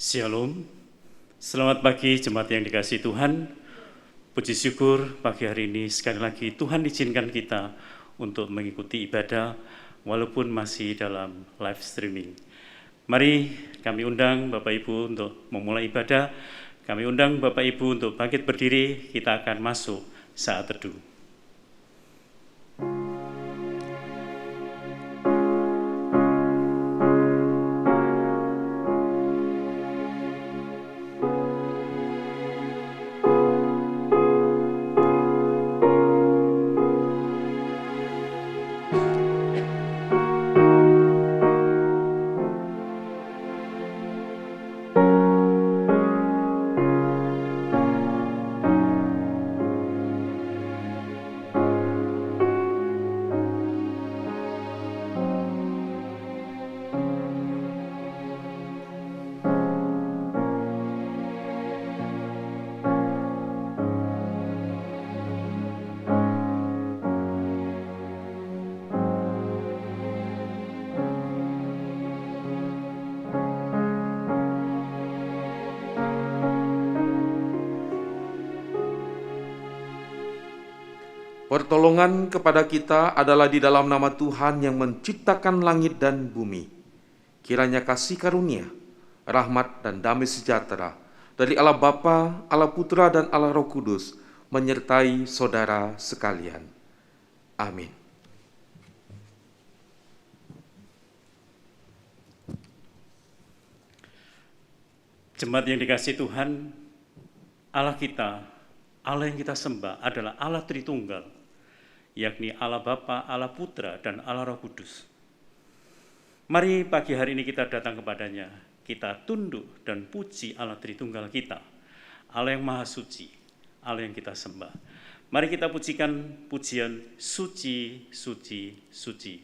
Shalom, selamat pagi jemaat yang dikasihi Tuhan. Puji syukur pagi hari ini sekali lagi Tuhan izinkan kita untuk mengikuti ibadah walaupun masih dalam live streaming. Mari kami undang Bapak Ibu untuk memulai ibadah. Kami undang Bapak Ibu untuk bangkit berdiri, kita akan masuk saat teduh. Pertolongan kepada kita adalah di dalam nama Tuhan yang menciptakan langit dan bumi. Kiranya kasih karunia, rahmat dan damai sejahtera dari Allah Bapa, Allah Putra dan Allah Roh Kudus menyertai saudara sekalian. Amin. Jemaat yang dikasihi Tuhan, Allah kita, Allah yang kita sembah adalah Allah Tritunggal, yakni Allah Bapa, Allah Putra, dan Allah Roh Kudus. Mari pagi hari ini kita datang kepadanya, kita tunduk dan puji Allah Tritunggal kita, Allah yang Maha Suci, Allah yang kita sembah. Mari kita pujikan pujian Suci, Suci, Suci.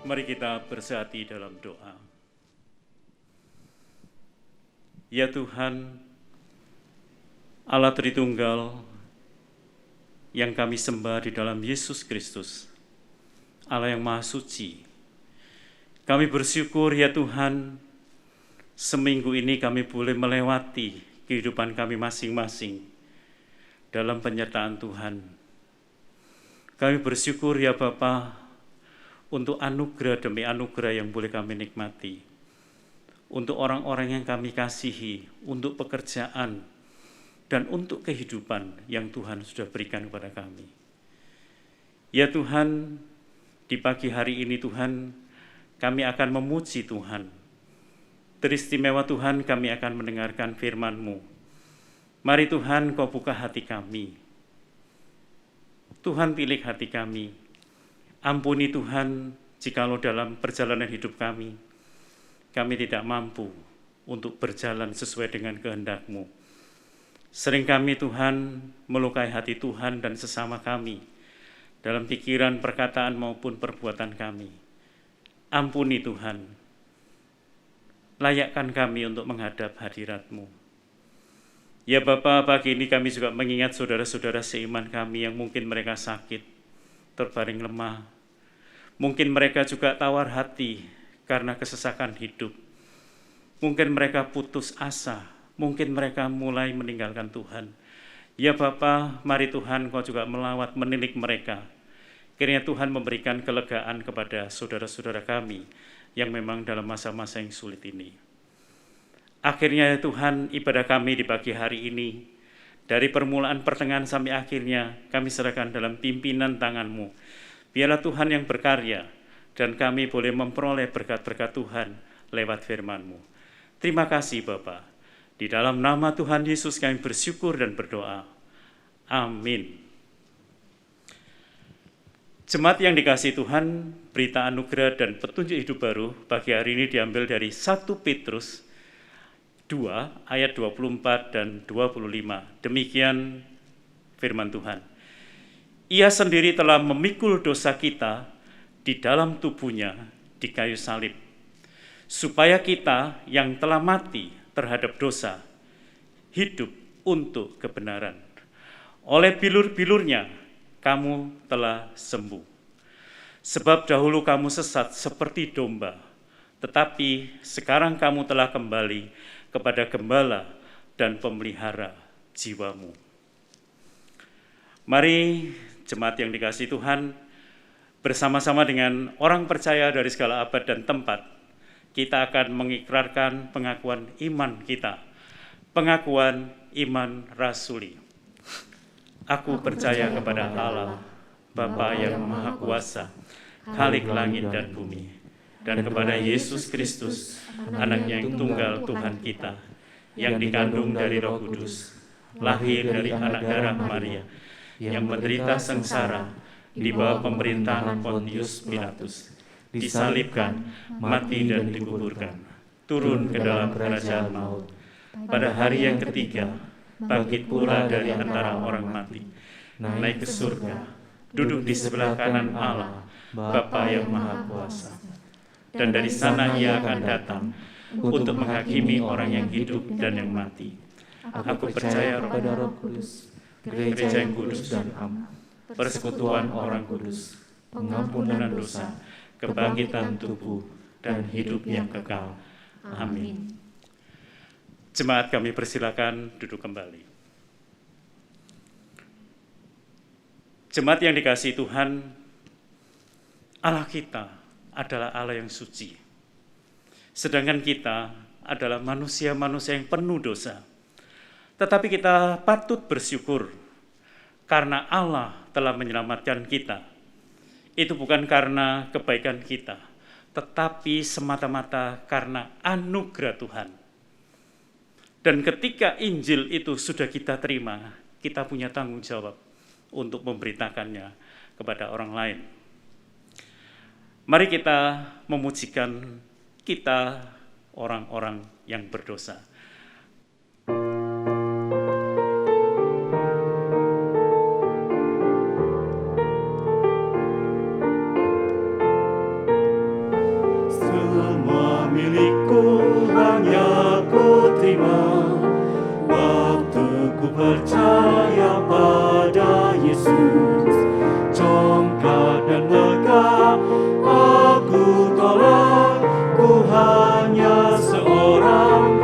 Mari kita bersatu dalam doa. Ya Tuhan, Allah Tritunggal yang kami sembah di dalam Yesus Kristus, Allah yang Maha Suci. Kami bersyukur ya Tuhan, seminggu ini kami boleh melewati kehidupan kami masing-masing dalam penyertaan Tuhan. Kami bersyukur ya Bapa, untuk anugerah demi anugerah yang boleh kami nikmati, untuk orang-orang yang kami kasihi, untuk pekerjaan, dan untuk kehidupan yang Tuhan sudah berikan kepada kami. Ya Tuhan, di pagi hari ini Tuhan, kami akan memuji Tuhan. Teristimewa Tuhan, kami akan mendengarkan firman-Mu. Mari Tuhan, Kau buka hati kami. Tuhan pilih hati kami. Ampuni Tuhan, jikalau dalam perjalanan hidup kami tidak mampu untuk berjalan sesuai dengan kehendak-Mu. Sering kami Tuhan melukai hati Tuhan dan sesama kami dalam pikiran, perkataan maupun perbuatan kami. Ampuni Tuhan, layakkan kami untuk menghadap hadirat-Mu. Ya Bapa, pagi ini kami juga mengingat saudara-saudara seiman kami yang mungkin mereka sakit, terbaring lemah. Mungkin mereka juga tawar hati karena kesesakan hidup. Mungkin mereka putus asa, mungkin mereka mulai meninggalkan Tuhan. Ya Bapa, mari Tuhan Kau juga melawat menilik mereka. Kiranya Tuhan memberikan kelegaan kepada saudara-saudara kami yang memang dalam masa-masa yang sulit ini. Akhirnya ya Tuhan, ibadah kami di pagi hari ini, dari permulaan pertengahan sampai akhirnya, kami serahkan dalam pimpinan tangan-Mu. Biarlah Tuhan yang berkarya, dan kami boleh memperoleh berkat-berkat Tuhan lewat firman-Mu. Terima kasih Bapa. Di dalam nama Tuhan Yesus kami bersyukur dan berdoa. Amin. Jemaat yang dikasihi Tuhan, berita anugerah dan petunjuk hidup baru pagi hari ini diambil dari 1 Petrus 2 ayat 24 dan 25. Demikian firman Tuhan. Ia sendiri telah memikul dosa kita di dalam tubuhnya di kayu salib, supaya kita yang telah mati terhadap dosa hidup untuk kebenaran. Oleh bilur-bilurnya kamu telah sembuh. Sebab dahulu kamu sesat seperti domba, tetapi sekarang kamu telah kembali kepada gembala dan pemelihara jiwamu. Mari jemaat yang dikasihi Tuhan, bersama-sama dengan orang percaya dari segala abad dan tempat, kita akan mengikrarkan pengakuan iman kita, pengakuan iman rasuli. Aku percaya kepada Allah, Bapa yang Maha Kuasa, Khalik langit dan bumi, dan kepada Yesus Kristus, Anak-Nya yang tunggal Tuhan kita, yang dikandung dari Roh Kudus, lahir dari anak darah Maria, yang menderita sengsara di bawah pemerintahan Pontius Pilatus, disalibkan, mati dan dikuburkan, turun ke dalam kerajaan maut. Pada hari yang ketiga, bangkit pula dari antara orang mati, naik ke surga, duduk di sebelah kanan Allah, Bapa yang Maha Kuasa. Dan dari sana Ia akan datang untuk menghakimi orang yang hidup dan yang mati. Aku percaya pada Roh Kudus, gereja yang kudus dan am, persekutuan orang kudus, pengampunan dosa, kebangkitan tubuh, dan hidup yang kekal. Amin. Jemaat kami persilakan duduk kembali. Jemaat yang dikasihi Tuhan, Allah kita adalah Allah yang suci. Sedangkan kita adalah manusia-manusia yang penuh dosa. Tetapi kita patut bersyukur karena Allah telah menyelamatkan kita. Itu bukan karena kebaikan kita, tetapi semata-mata karena anugerah Tuhan. Dan ketika Injil itu sudah kita terima, kita punya tanggung jawab untuk memberitakannya kepada orang lain. Mari kita memujikan kita orang-orang yang berdosa. Semua milikku hanya ku terima, waktu ku percaya pada Yesus. Congkak dan lega aku tolak, ku hanya seorang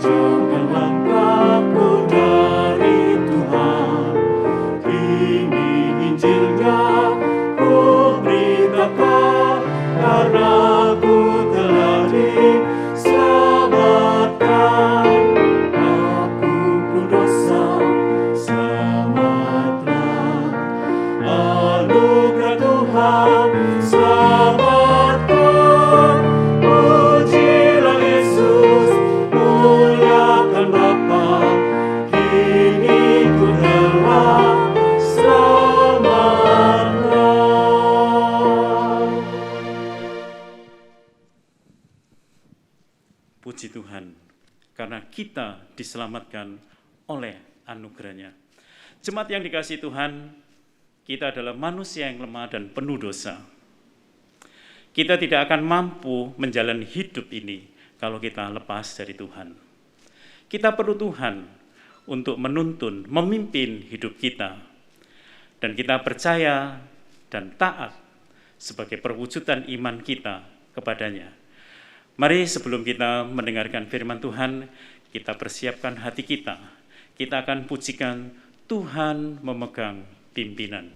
jauhkan langkahku dari Tuhan. Kini Injilnya ku beritakan, karena ku telah diselamatkan. Aku berdosa, selamatlah. Anugerah Tuhan, selamatkan. Pujilah Yesus, muliakan Bapa. Kini ku telah selamatkan. Puji Tuhan, karena kita diselamatkan oleh anugerah-Nya. Jemaat yang dikasihi Tuhan, kita adalah manusia yang lemah dan penuh dosa. Kita tidak akan mampu menjalani hidup ini kalau kita lepas dari Tuhan. Kita perlu Tuhan untuk menuntun, memimpin hidup kita. Dan kita percaya dan taat sebagai perwujudan iman kita kepadanya. Mari sebelum kita mendengarkan firman Tuhan, kita persiapkan hati kita. Kita akan pujikan Tuhan memegang pimpinan.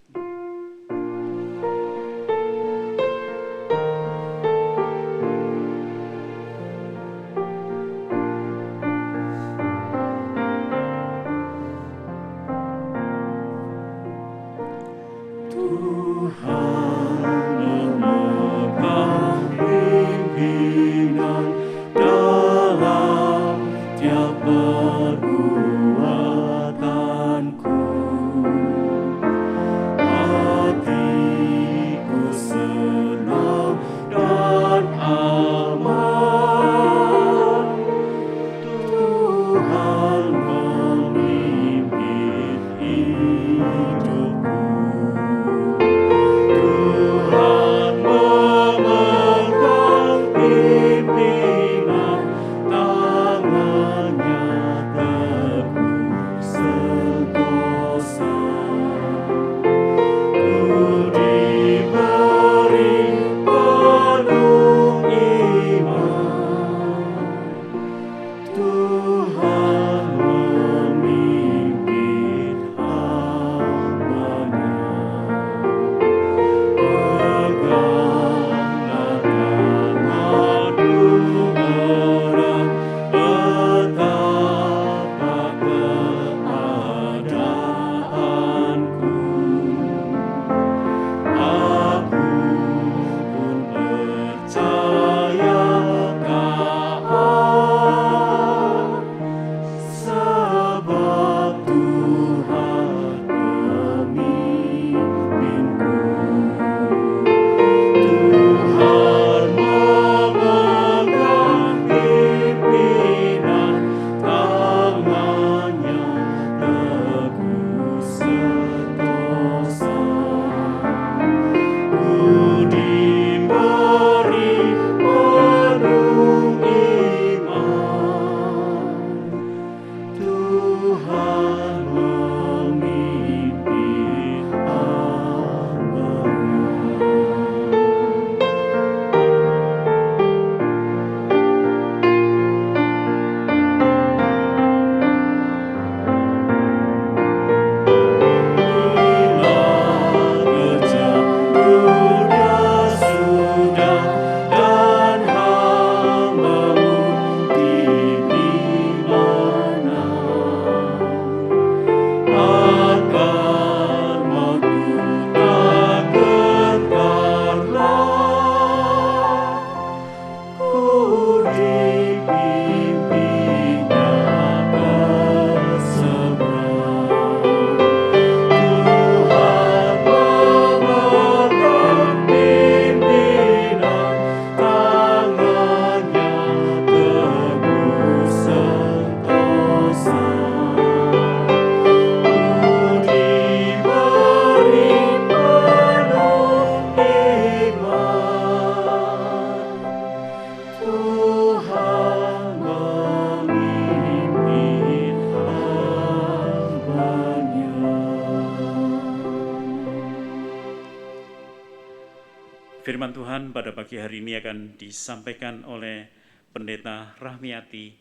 Firman Tuhan pada pagi hari ini akan disampaikan oleh Pendeta Rahmiati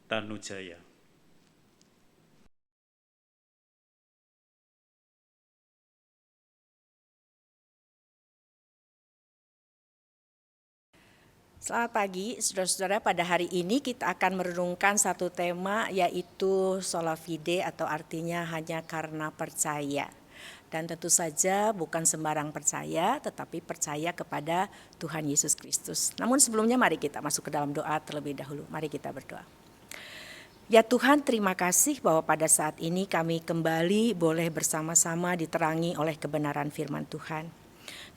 Tanujaya. Selamat pagi, saudara-saudara. Pada hari ini kita akan merenungkan satu tema, yaitu sola fide, atau artinya hanya karena percaya. Dan tentu saja bukan sembarang percaya, tetapi percaya kepada Tuhan Yesus Kristus. Namun sebelumnya mari kita masuk ke dalam doa terlebih dahulu. Mari kita berdoa. Ya Tuhan, terima kasih bahwa pada saat ini kami kembali boleh bersama-sama diterangi oleh kebenaran firman Tuhan.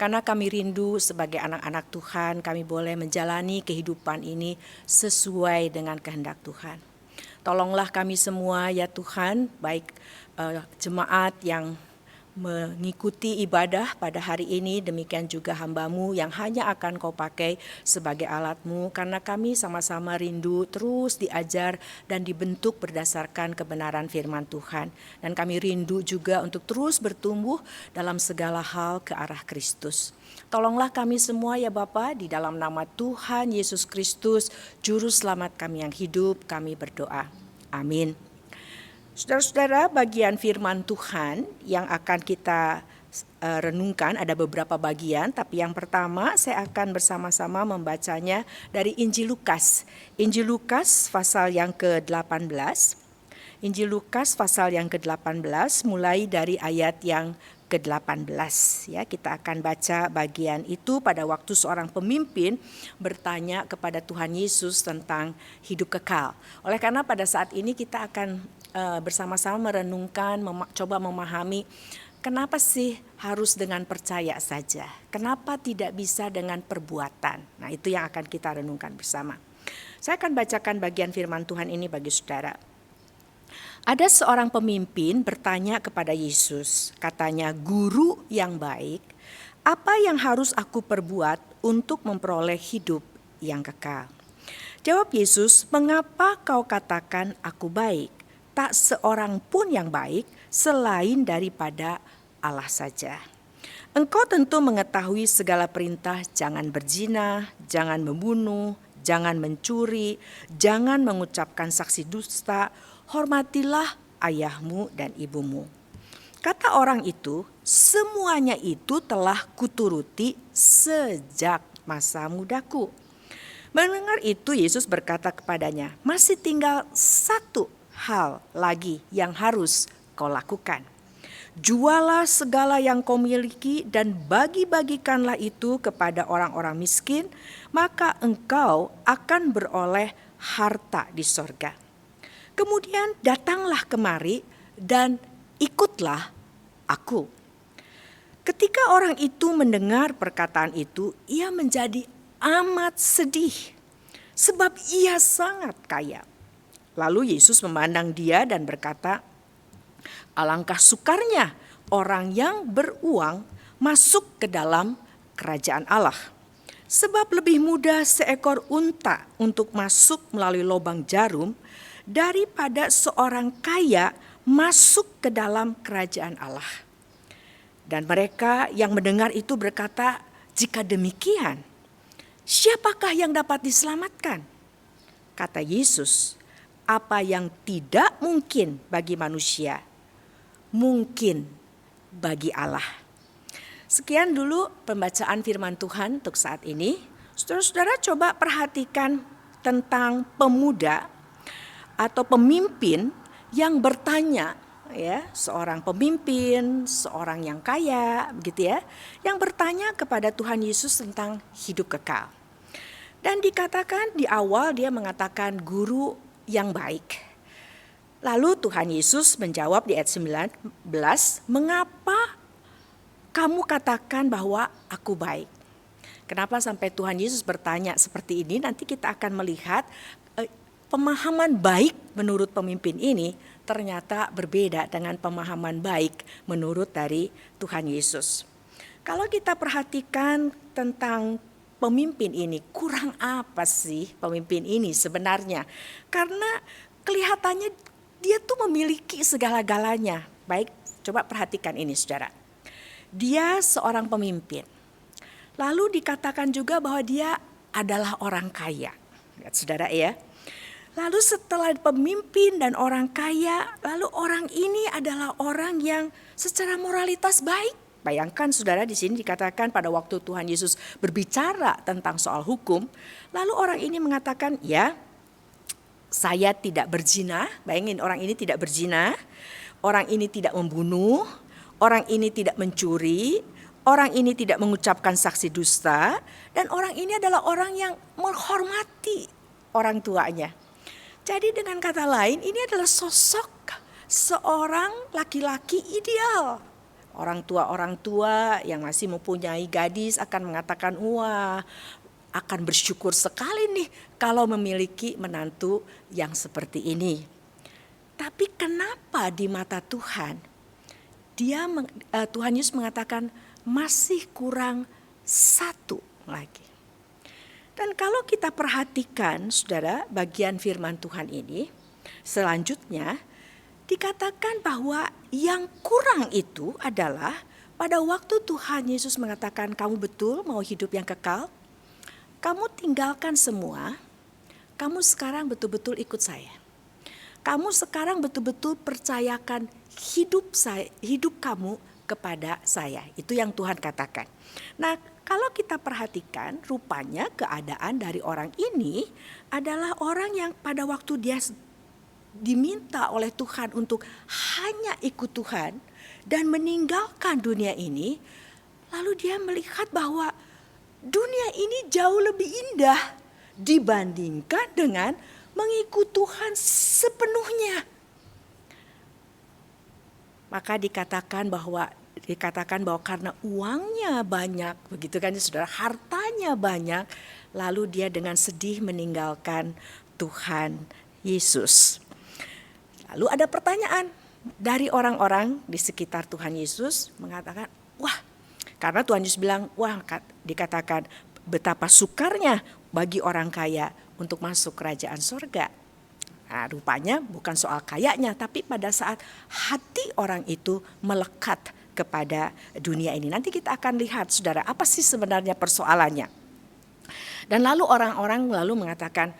Karena kami rindu sebagai anak-anak Tuhan, kami boleh menjalani kehidupan ini sesuai dengan kehendak Tuhan. Tolonglah kami semua ya Tuhan, baik jemaat yang mengikuti ibadah pada hari ini, demikian juga hamba-Mu yang hanya akan Kau pakai sebagai alat-Mu, karena kami sama-sama rindu terus diajar dan dibentuk berdasarkan kebenaran firman Tuhan. Dan kami rindu juga untuk terus bertumbuh dalam segala hal ke arah Kristus. Tolonglah kami semua ya Bapa, di dalam nama Tuhan Yesus Kristus, Juru Selamat kami yang hidup, kami berdoa. Amin. Saudara-saudara, bagian firman Tuhan yang akan kita renungkan ada beberapa bagian, tapi yang pertama saya akan bersama-sama membacanya dari Injil Lukas. Injil Lukas pasal yang ke-18. Injil Lukas pasal yang ke-18 mulai dari ayat yang ke-18 ya. Kita akan baca bagian itu pada waktu seorang pemimpin bertanya kepada Tuhan Yesus tentang hidup kekal. Oleh karena pada saat ini kita akan bersama-sama merenungkan, coba memahami kenapa sih harus dengan percaya saja? Kenapa tidak bisa dengan perbuatan? Nah, itu yang akan kita renungkan bersama. Saya akan bacakan bagian firman Tuhan ini bagi saudara. Ada seorang pemimpin bertanya kepada Yesus, katanya, "Guru yang baik, apa yang harus aku perbuat untuk memperoleh hidup yang kekal?" Jawab Yesus, "Mengapa kau katakan aku baik? Tak seorang pun yang baik selain daripada Allah saja. Engkau tentu mengetahui segala perintah, jangan berzina, jangan membunuh, jangan mencuri, jangan mengucapkan saksi dusta, hormatilah ayahmu dan ibumu." Kata orang itu, "Semuanya itu telah kuturuti sejak masa mudaku." Mendengar itu Yesus berkata kepadanya, "Masih tinggal satu hal lagi yang harus kau lakukan. Jualah segala yang kau miliki dan bagi-bagikanlah itu kepada orang-orang miskin, maka engkau akan beroleh harta di sorga. Kemudian datanglah kemari dan ikutlah aku." Ketika orang itu mendengar perkataan itu, ia menjadi amat sedih, sebab ia sangat kaya. Lalu Yesus memandang dia dan berkata, "Alangkah sukarnya orang yang beruang masuk ke dalam kerajaan Allah. Sebab lebih mudah seekor unta untuk masuk melalui lubang jarum daripada seorang kaya masuk ke dalam kerajaan Allah." Dan mereka yang mendengar itu berkata, "Jika demikian, siapakah yang dapat diselamatkan?" Kata Yesus, "Apa yang tidak mungkin bagi manusia, mungkin bagi Allah." Sekian dulu pembacaan firman Tuhan untuk saat ini. Saudara-saudara, coba perhatikan tentang pemuda atau pemimpin yang bertanya, ya, seorang pemimpin, seorang yang kaya, begitu ya, yang bertanya kepada Tuhan Yesus tentang hidup kekal. Dan dikatakan di awal dia mengatakan guru yang baik. Lalu Tuhan Yesus menjawab di ayat 19, "Mengapa kamu katakan bahwa aku baik?" Kenapa sampai Tuhan Yesus bertanya seperti ini? Nanti kita akan melihat pemahaman baik menurut pemimpin ini ternyata berbeda dengan pemahaman baik menurut dari Tuhan Yesus. Kalau kita perhatikan tentang pemimpin ini, kurang apa sih pemimpin ini sebenarnya? Karena kelihatannya dia tuh memiliki segala-galanya. Baik, coba perhatikan ini saudara. Dia seorang pemimpin. Lalu dikatakan juga bahwa dia adalah orang kaya. Lihat saudara ya. Lalu setelah pemimpin dan orang kaya, lalu orang ini adalah orang yang secara moralitas baik. Bayangkan saudara, di sini dikatakan pada waktu Tuhan Yesus berbicara tentang soal hukum, lalu orang ini mengatakan, ya, saya tidak berzina. Bayangin, orang ini tidak berzina, orang ini tidak membunuh, orang ini tidak mencuri, orang ini tidak mengucapkan saksi dusta, dan orang ini adalah orang yang menghormati orang tuanya. Jadi dengan kata lain, ini adalah sosok seorang laki-laki ideal. Orang tua yang masih mempunyai gadis akan mengatakan, wah, akan bersyukur sekali nih kalau memiliki menantu yang seperti ini. Tapi kenapa di mata Tuhan, Tuhan Yesus mengatakan masih kurang satu lagi. Dan kalau kita perhatikan saudara bagian firman Tuhan ini, selanjutnya dikatakan bahwa yang kurang itu adalah pada waktu Tuhan Yesus mengatakan kamu betul mau hidup yang kekal, kamu tinggalkan semua, kamu sekarang betul-betul ikut saya. Kamu sekarang betul-betul percayakan hidup kamu kepada saya. Itu yang Tuhan katakan. Nah, kalau kita perhatikan, rupanya keadaan dari orang ini adalah orang yang pada waktu dia diminta oleh Tuhan untuk hanya ikut Tuhan dan meninggalkan dunia ini, lalu dia melihat bahwa dunia ini jauh lebih indah dibandingkan dengan mengikut Tuhan sepenuhnya. Maka dikatakan bahwa karena uangnya banyak, begitu kan saudara, hartanya banyak, lalu dia dengan sedih meninggalkan Tuhan Yesus. Lalu ada pertanyaan dari orang-orang di sekitar Tuhan Yesus mengatakan, wah, karena Tuhan Yesus bilang, wah, dikatakan betapa sukarnya bagi orang kaya untuk masuk kerajaan sorga. Nah, rupanya bukan soal kayanya, tapi pada saat hati orang itu melekat kepada dunia ini. Nanti kita akan lihat saudara, apa sih sebenarnya persoalannya. Dan lalu orang-orang lalu mengatakan,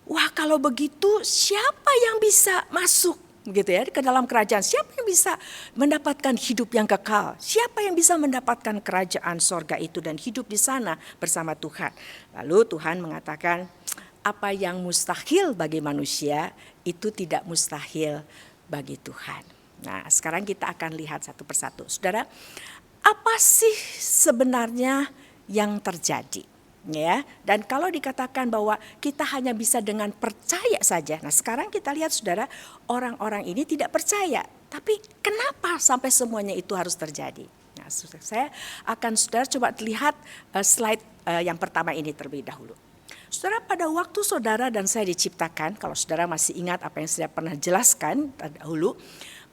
wah, kalau begitu siapa yang bisa masuk gitu ya ke dalam kerajaan? Siapa yang bisa mendapatkan hidup yang kekal? Siapa yang bisa mendapatkan kerajaan sorga itu dan hidup di sana bersama Tuhan? Lalu Tuhan mengatakan, apa yang mustahil bagi manusia itu tidak mustahil bagi Tuhan. Nah, sekarang kita akan lihat satu persatu. Saudara, apa sih sebenarnya yang terjadi? Ya, dan kalau dikatakan bahwa kita hanya bisa dengan percaya saja. Nah, sekarang kita lihat saudara, orang-orang ini tidak percaya. Tapi kenapa sampai semuanya itu harus terjadi? Nah, saya akan saudara coba lihat slide yang pertama ini terlebih dahulu. Saudara, pada waktu saudara dan saya diciptakan, kalau saudara masih ingat apa yang saya pernah jelaskan dahulu,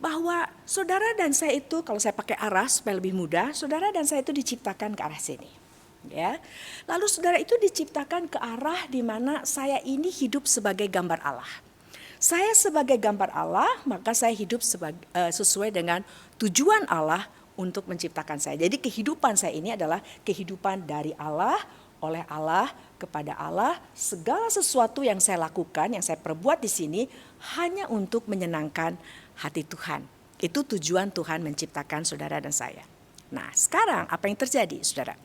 bahwa saudara dan saya itu, kalau saya pakai arah supaya lebih mudah, saudara dan saya itu diciptakan ke arah sini. Ya. Lalu saudara itu diciptakan ke arah di mana saya ini hidup sebagai gambar Allah. Saya sebagai gambar Allah, maka saya hidup sesuai dengan tujuan Allah untuk menciptakan saya. Jadi kehidupan saya ini adalah kehidupan dari Allah, oleh Allah, kepada Allah. Segala sesuatu yang saya lakukan, yang saya perbuat di sini hanya untuk menyenangkan hati Tuhan. Itu tujuan Tuhan menciptakan saudara dan saya. Nah, sekarang apa yang terjadi, saudara?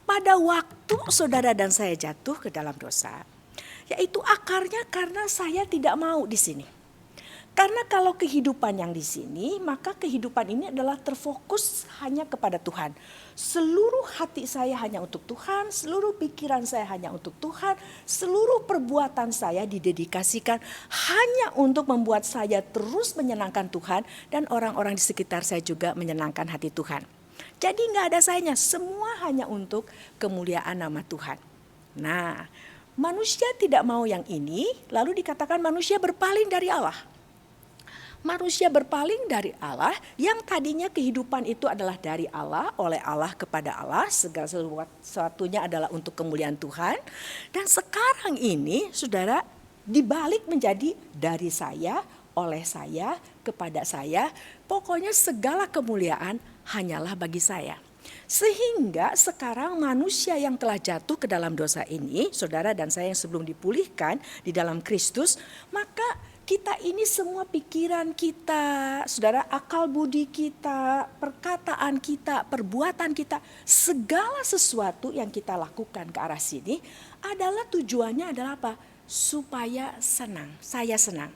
Pada waktu saudara dan saya jatuh ke dalam dosa, yaitu akarnya karena saya tidak mau di sini. Karena kalau kehidupan yang di sini, maka kehidupan ini adalah terfokus hanya kepada Tuhan. Seluruh hati saya hanya untuk Tuhan, seluruh pikiran saya hanya untuk Tuhan, seluruh perbuatan saya didedikasikan hanya untuk membuat saya terus menyenangkan Tuhan dan orang-orang di sekitar saya juga menyenangkan hati Tuhan. Jadi nggak ada sayanya, semua hanya untuk kemuliaan nama Tuhan. Nah, manusia tidak mau yang ini, lalu dikatakan manusia berpaling dari Allah. Manusia berpaling dari Allah, yang tadinya kehidupan itu adalah dari Allah, oleh Allah, kepada Allah, segala sesuatunya adalah untuk kemuliaan Tuhan. Dan sekarang ini saudara dibalik menjadi dari saya, oleh saya, kepada saya, pokoknya segala kemuliaan hanyalah bagi saya. Sehingga sekarang manusia yang telah jatuh ke dalam dosa ini, saudara dan saya yang sebelum dipulihkan di dalam Kristus, maka kita ini semua pikiran kita, saudara, akal budi kita, perkataan kita, perbuatan kita, segala sesuatu yang kita lakukan ke arah sini adalah tujuannya adalah apa? Supaya senang, saya senang.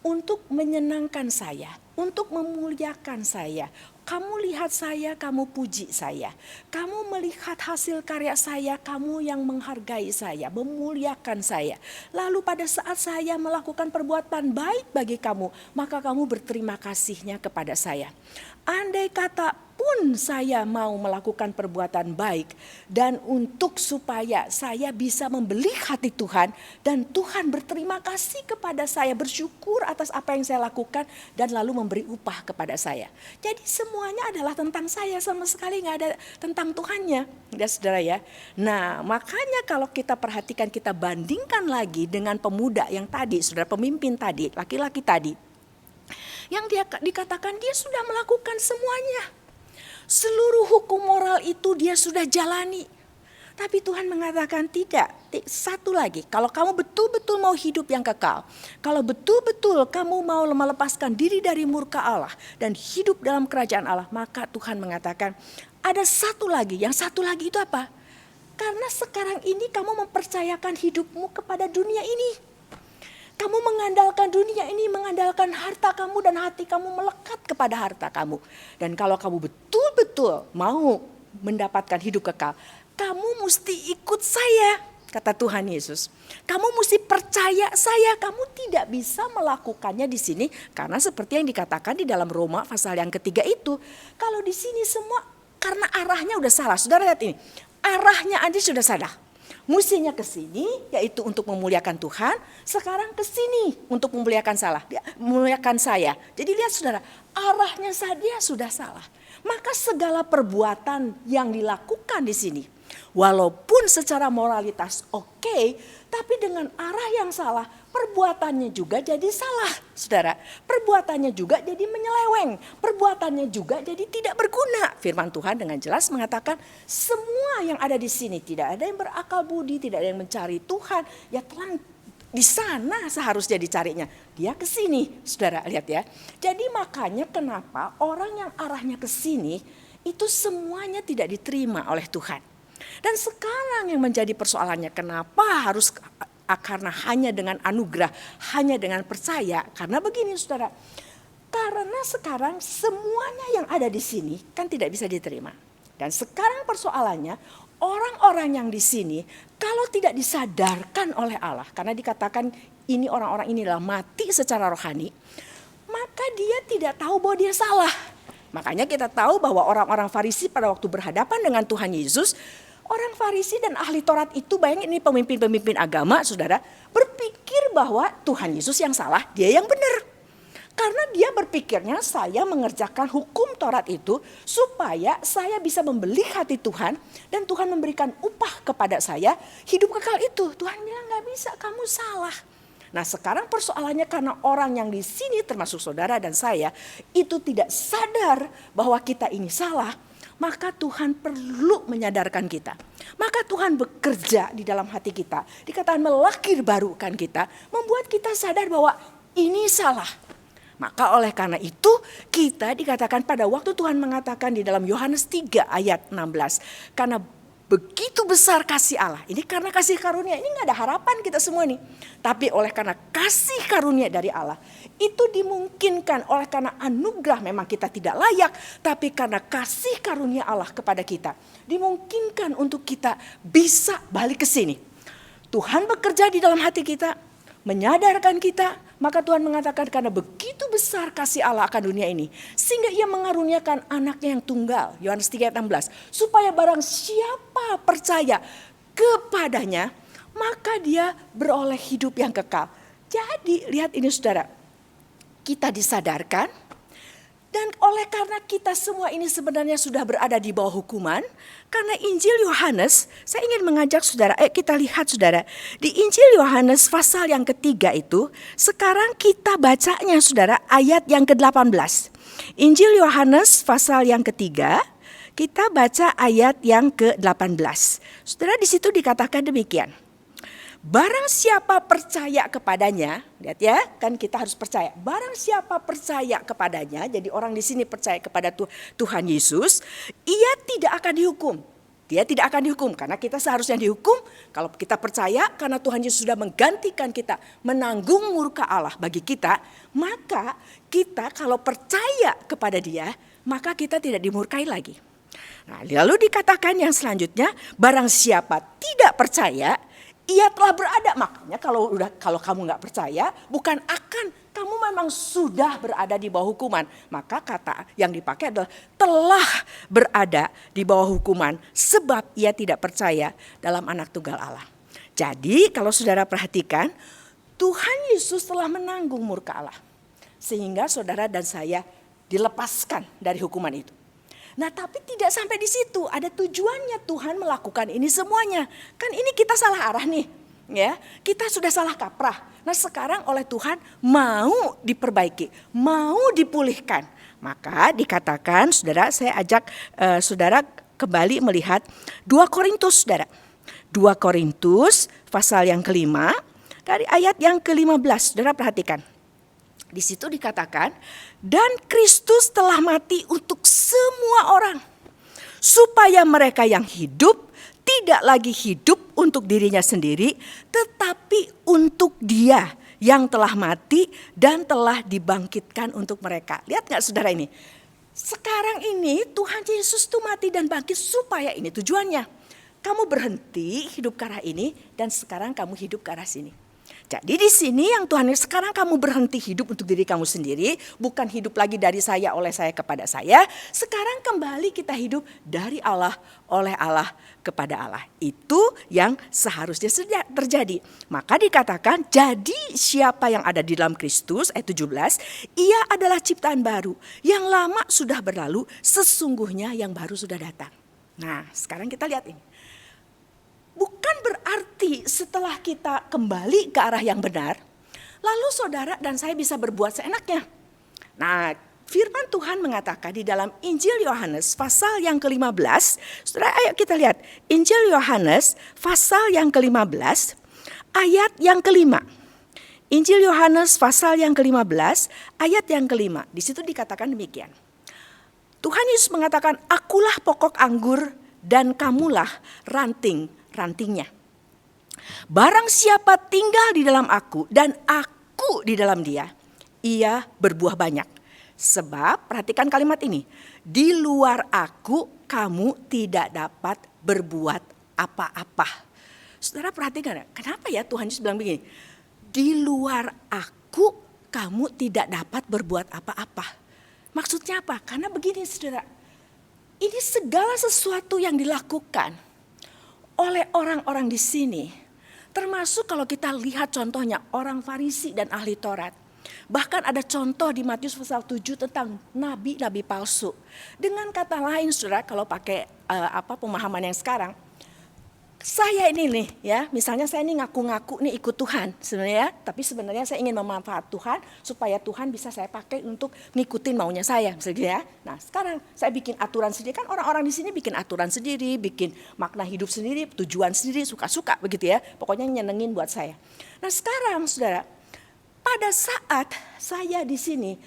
Untuk menyenangkan saya, untuk memuliakan saya. Kamu lihat saya, kamu puji saya. Kamu melihat hasil karya saya, kamu yang menghargai saya, memuliakan saya. Lalu pada saat saya melakukan perbuatan baik bagi kamu, maka kamu berterima kasihnya kepada saya. Andai kata pun saya mau melakukan perbuatan baik dan untuk supaya saya bisa membeli hati Tuhan dan Tuhan berterima kasih kepada saya, bersyukur atas apa yang saya lakukan dan lalu memberi upah kepada saya. Jadi semuanya adalah tentang saya, sama sekali nggak ada tentang Tuhannya, ya saudara ya. Nah makanya kalau kita perhatikan, kita bandingkan lagi dengan pemuda yang tadi, saudara, pemimpin tadi, laki-laki tadi, yang dia dikatakan dia sudah melakukan semuanya. Seluruh hukum moral itu dia sudah jalani. Tapi Tuhan mengatakan tidak. Satu lagi, kalau kamu betul-betul mau hidup yang kekal, kalau betul-betul kamu mau melepaskan diri dari murka Allah dan hidup dalam kerajaan Allah, maka Tuhan mengatakan ada satu lagi. Yang satu lagi itu apa? Karena sekarang ini kamu mempercayakan hidupmu kepada dunia ini. Kamu mengandalkan dunia ini, mengandalkan harta kamu dan hati kamu melekat kepada harta kamu. Dan kalau kamu betul-betul mau mendapatkan hidup kekal, kamu mesti ikut saya, kata Tuhan Yesus. Kamu mesti percaya saya, kamu tidak bisa melakukannya di sini. Karena seperti yang dikatakan di dalam Roma pasal yang ketiga itu. Kalau di sini semua karena arahnya udah salah. Saudara lihat ini, arahnya aja sudah salah. Musinya ke sini yaitu untuk memuliakan Tuhan, sekarang ke sini untuk memuliakan saya. Jadi lihat saudara, arahnya saja sudah salah. Maka segala perbuatan yang dilakukan di sini, walaupun secara moralitas oke, tapi dengan arah yang salah, perbuatannya juga jadi salah, saudara. Perbuatannya juga jadi menyeleweng, perbuatannya juga jadi tidak berguna. Firman Tuhan dengan jelas mengatakan semua yang ada di sini, tidak ada yang berakal budi, tidak ada yang mencari Tuhan, ya telah di sana seharusnya dicarinya. Dia ke sini, saudara, lihat ya. Jadi makanya kenapa orang yang arahnya ke sini itu semuanya tidak diterima oleh Tuhan. Dan sekarang yang menjadi persoalannya, kenapa harus, karena hanya dengan anugerah, hanya dengan percaya. Karena begini saudara, karena sekarang semuanya yang ada di sini kan tidak bisa diterima. Dan sekarang persoalannya, orang-orang yang di sini kalau tidak disadarkan oleh Allah, karena dikatakan ini orang-orang ini adalah mati secara rohani, maka dia tidak tahu bahwa dia salah. Makanya kita tahu bahwa orang-orang Farisi pada waktu berhadapan dengan Tuhan Yesus, orang Farisi dan ahli Taurat itu, bayangin ini pemimpin-pemimpin agama, saudara, berpikir bahwa Tuhan Yesus yang salah, dia yang benar. Karena dia berpikirnya saya mengerjakan hukum Taurat itu supaya saya bisa membeli hati Tuhan dan Tuhan memberikan upah kepada saya hidup kekal itu. Tuhan bilang gak bisa, kamu salah. Nah sekarang persoalannya karena orang yang di sini termasuk saudara dan saya itu tidak sadar bahwa kita ini salah. Maka Tuhan perlu menyadarkan kita. Maka Tuhan bekerja di dalam hati kita. Dikatakan melahir barukan kita. Membuat kita sadar bahwa ini salah. Maka oleh karena itu kita dikatakan pada waktu Tuhan mengatakan di dalam Yohanes 3 ayat 16. Karena begitu besar kasih Allah. Ini karena kasih karunia. Ini gak ada harapan kita semua nih. Tapi oleh karena kasih karunia dari Allah. Itu dimungkinkan oleh karena anugerah, memang kita tidak layak. Tapi karena kasih karunia Allah kepada kita. Dimungkinkan untuk kita bisa balik ke sini. Tuhan bekerja di dalam hati kita. Menyadarkan kita. Maka Tuhan mengatakan karena begitu besar kasih Allah akan dunia ini. Sehingga ia mengaruniakan anaknya yang tunggal. Yohanes 3 ayat 16. Supaya barang siapa percaya kepadanya. Maka dia beroleh hidup yang kekal. Jadi lihat ini saudara. Kita disadarkan. Dan oleh karena kita semua ini sebenarnya sudah berada di bawah hukuman. Karena Injil Yohanes, saya ingin mengajak saudara, kita lihat saudara. Di Injil Yohanes pasal yang ketiga itu, sekarang kita bacanya saudara ayat yang ke-18. Injil Yohanes pasal yang ketiga, Kita baca ayat yang ke-18. Saudara, di situ dikatakan demikian. Barang siapa percaya kepadanya, lihat ya, kan kita harus percaya. Barang siapa percaya kepadanya, jadi orang di sini percaya kepada Tuhan Yesus, ia tidak akan dihukum. Dia tidak akan dihukum karena kita seharusnya dihukum. Kalau kita percaya karena Tuhan Yesus sudah menggantikan kita, menanggung murka Allah bagi kita, maka kita kalau percaya kepada Dia, maka kita tidak dimurkai lagi. Nah, lalu dikatakan yang selanjutnya, barang siapa tidak percaya, ia telah berada. Makanya kalau kamu nggak percaya, bukan akan, kamu memang sudah berada di bawah hukuman. Maka kata yang dipakai adalah telah berada di bawah hukuman sebab ia tidak percaya dalam Anak Tunggal Allah. Jadi kalau saudara perhatikan, Tuhan Yesus telah menanggung murka Allah sehingga saudara dan saya dilepaskan dari hukuman itu. Nah, tapi tidak sampai di situ. Ada tujuannya Tuhan melakukan ini semuanya. Kan ini kita salah arah nih, ya. Kita sudah salah kaprah. Nah, sekarang oleh Tuhan mau diperbaiki, mau dipulihkan. Maka dikatakan, saudara, saya ajak saudara kembali melihat 2 Korintus, saudara. 2 Korintus pasal yang ke-5 dari ayat yang ke-15. Saudara perhatikan. Di situ dikatakan, dan Kristus telah mati untuk semua orang, supaya mereka yang hidup tidak lagi hidup untuk dirinya sendiri, tetapi untuk Dia yang telah mati dan telah dibangkitkan untuk mereka. Lihat gak saudara ini? Sekarang ini Tuhan Yesus itu mati dan bangkit supaya ini tujuannya. Kamu berhenti hidup ke arah ini dan sekarang kamu hidup ke arah sini. Jadi di sini yang Tuhan, sekarang kamu berhenti hidup untuk diri kamu sendiri, bukan hidup lagi dari saya, oleh saya, kepada saya. Sekarang kembali kita hidup dari Allah, oleh Allah, kepada Allah. Itu yang seharusnya terjadi. Maka dikatakan, jadi siapa yang ada di dalam Kristus, ayat 17, ia adalah ciptaan baru. Yang lama sudah berlalu, sesungguhnya yang baru sudah datang. Nah, sekarang kita lihat ini. Bukan berarti setelah kita kembali ke arah yang benar, lalu saudara dan saya bisa berbuat seenaknya. Nah, firman Tuhan mengatakan di dalam Injil Yohanes pasal yang ke-15, saudara, ayo kita lihat. Injil Yohanes pasal yang ke-15, ayat yang ke-5. Injil Yohanes pasal yang ke-15, ayat yang ke-5. Di situ dikatakan demikian. Tuhan Yesus mengatakan, akulah pokok anggur dan kamulah rantingnya. Barang siapa tinggal di dalam aku dan aku di dalam dia, ia berbuah banyak. Sebab, perhatikan kalimat ini, di luar aku kamu tidak dapat berbuat apa-apa. Saudara perhatikan, kenapa ya Tuhan Yesus bilang begini? Di luar aku kamu tidak dapat berbuat apa-apa. Maksudnya apa? Karena begini saudara, ini segala sesuatu yang dilakukan oleh orang-orang di sini, termasuk kalau kita lihat contohnya orang Farisi dan ahli Taurat. Bahkan ada contoh di Matius pasal 7 tentang nabi-nabi palsu. Dengan kata lain saudara, kalau pakai pemahaman yang sekarang, saya ini nih ya, misalnya saya ini ngaku-ngaku nih ikut Tuhan sebenarnya, tapi sebenarnya saya ingin memanfaat Tuhan supaya Tuhan bisa saya pakai untuk ngikutin maunya saya misalnya ya. Nah, sekarang saya bikin aturan sendiri, kan orang-orang di sini bikin aturan sendiri, bikin makna hidup sendiri, tujuan sendiri, suka-suka begitu ya. Pokoknya nyenengin buat saya. Nah, sekarang Saudara, pada saat saya di sini,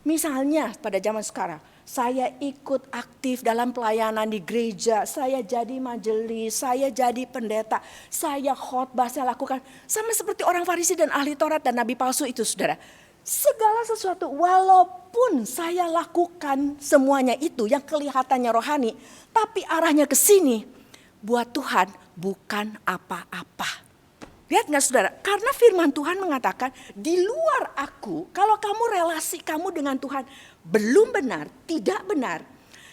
misalnya pada zaman sekarang, saya ikut aktif dalam pelayanan di gereja, saya jadi majelis, saya jadi pendeta, saya khotbah, saya lakukan sama seperti orang Farisi dan ahli Taurat dan nabi palsu itu saudara. Segala sesuatu walaupun saya lakukan semuanya itu yang kelihatannya rohani, tapi arahnya ke sini, buat Tuhan bukan apa-apa. Lihat gak saudara, karena firman Tuhan mengatakan di luar aku, kalau kamu relasi kamu dengan Tuhan belum benar, tidak benar,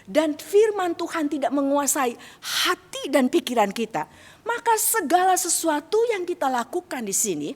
dan firman Tuhan tidak menguasai hati dan pikiran kita, maka segala sesuatu yang kita lakukan di sini,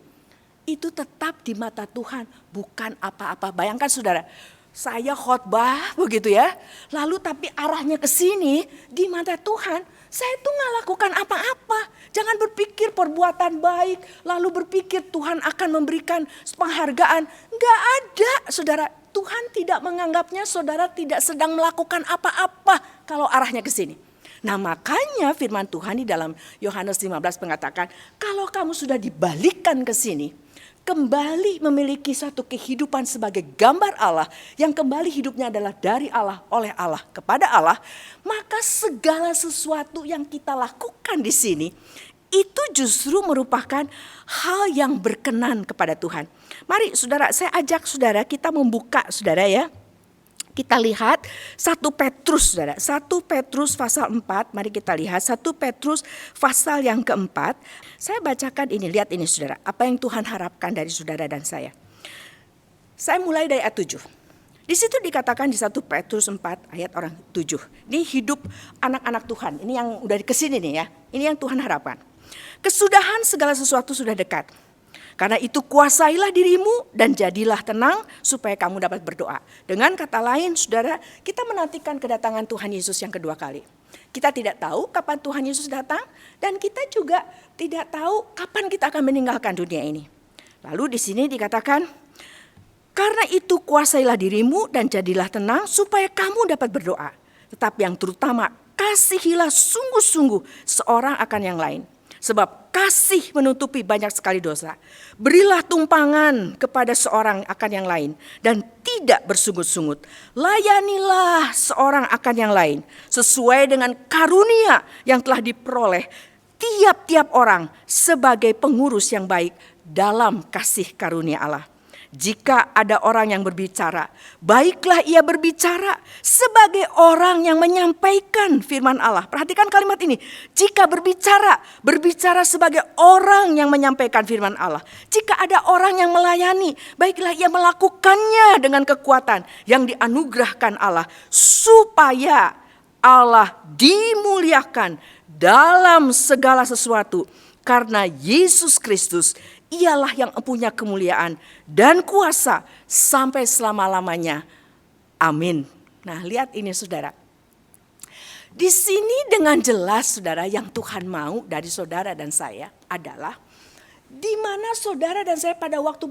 itu tetap di mata Tuhan bukan apa-apa. Bayangkan saudara, saya khotbah begitu ya, lalu tapi arahnya ke sini di mata Tuhan, saya tuh gak lakukan apa-apa. Jangan berpikir perbuatan baik, lalu berpikir Tuhan akan memberikan penghargaan. Gak ada saudara, Tuhan tidak menganggapnya saudara tidak sedang melakukan apa-apa. kalau arahnya ke sini. Nah makanya firman Tuhan di dalam Yohanes 15 mengatakan, kalau kamu sudah dibalikkan ke sini, kembali memiliki satu kehidupan sebagai gambar Allah, yang kembali hidupnya adalah dari Allah, oleh Allah, kepada Allah, maka segala sesuatu yang kita lakukan di sini, itu justru merupakan hal yang berkenan kepada Tuhan. Mari saudara, saya ajak saudara kita membuka saudara ya. Kita lihat 1 Petrus saudara, 1 Petrus pasal 4, mari kita lihat 1 Petrus pasal yang keempat. Saya bacakan ini, lihat ini saudara, apa yang Tuhan harapkan dari saudara dan saya. Saya mulai dari ayat 7. Di situ dikatakan di 1 Petrus 4 ayat orang 7. Ini hidup anak-anak Tuhan, ini yang udah kesini nih ya, ini yang Tuhan harapkan. Kesudahan segala sesuatu sudah dekat. Karena itu kuasailah dirimu dan jadilah tenang supaya kamu dapat berdoa. Dengan kata lain saudara, kita menantikan kedatangan Tuhan Yesus yang kedua kali. Kita tidak tahu kapan Tuhan Yesus datang dan kita juga tidak tahu kapan kita akan meninggalkan dunia ini. Lalu di sini dikatakan, karena itu kuasailah dirimu dan jadilah tenang supaya kamu dapat berdoa. Tetapi yang terutama, kasihilah sungguh-sungguh seorang akan yang lain. Sebab kasih menutupi banyak sekali dosa. Berilah tumpangan kepada seorang akan yang lain dan tidak bersungut-sungut. Layanilah seorang akan yang lain sesuai dengan karunia yang telah diperoleh tiap-tiap orang sebagai pengurus yang baik dalam kasih karunia Allah. Jika ada orang yang berbicara, baiklah ia berbicara sebagai orang yang menyampaikan firman Allah. Perhatikan kalimat ini. Jika berbicara, berbicara sebagai orang yang menyampaikan firman Allah. Jika ada orang yang melayani, baiklah ia melakukannya dengan kekuatan yang dianugerahkan Allah. Supaya Allah dimuliakan dalam segala sesuatu. Karena Yesus Kristus ialah yang punya kemuliaan dan kuasa sampai selama-lamanya. Amin. Nah, lihat ini saudara. Di sini dengan jelas saudara, yang Tuhan mau dari saudara dan saya adalah di mana saudara dan saya pada waktu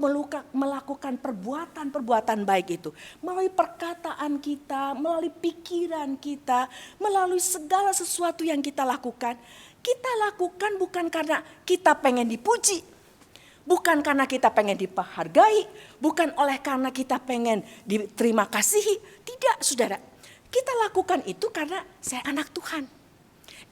melakukan perbuatan-perbuatan baik itu. Melalui perkataan kita, melalui pikiran kita, melalui segala sesuatu yang kita lakukan. Kita lakukan bukan karena kita pengen dipuji, bukan karena kita pengen dihargai, bukan oleh karena kita pengen diterima kasihi. Tidak saudara, kita lakukan itu karena saya anak Tuhan.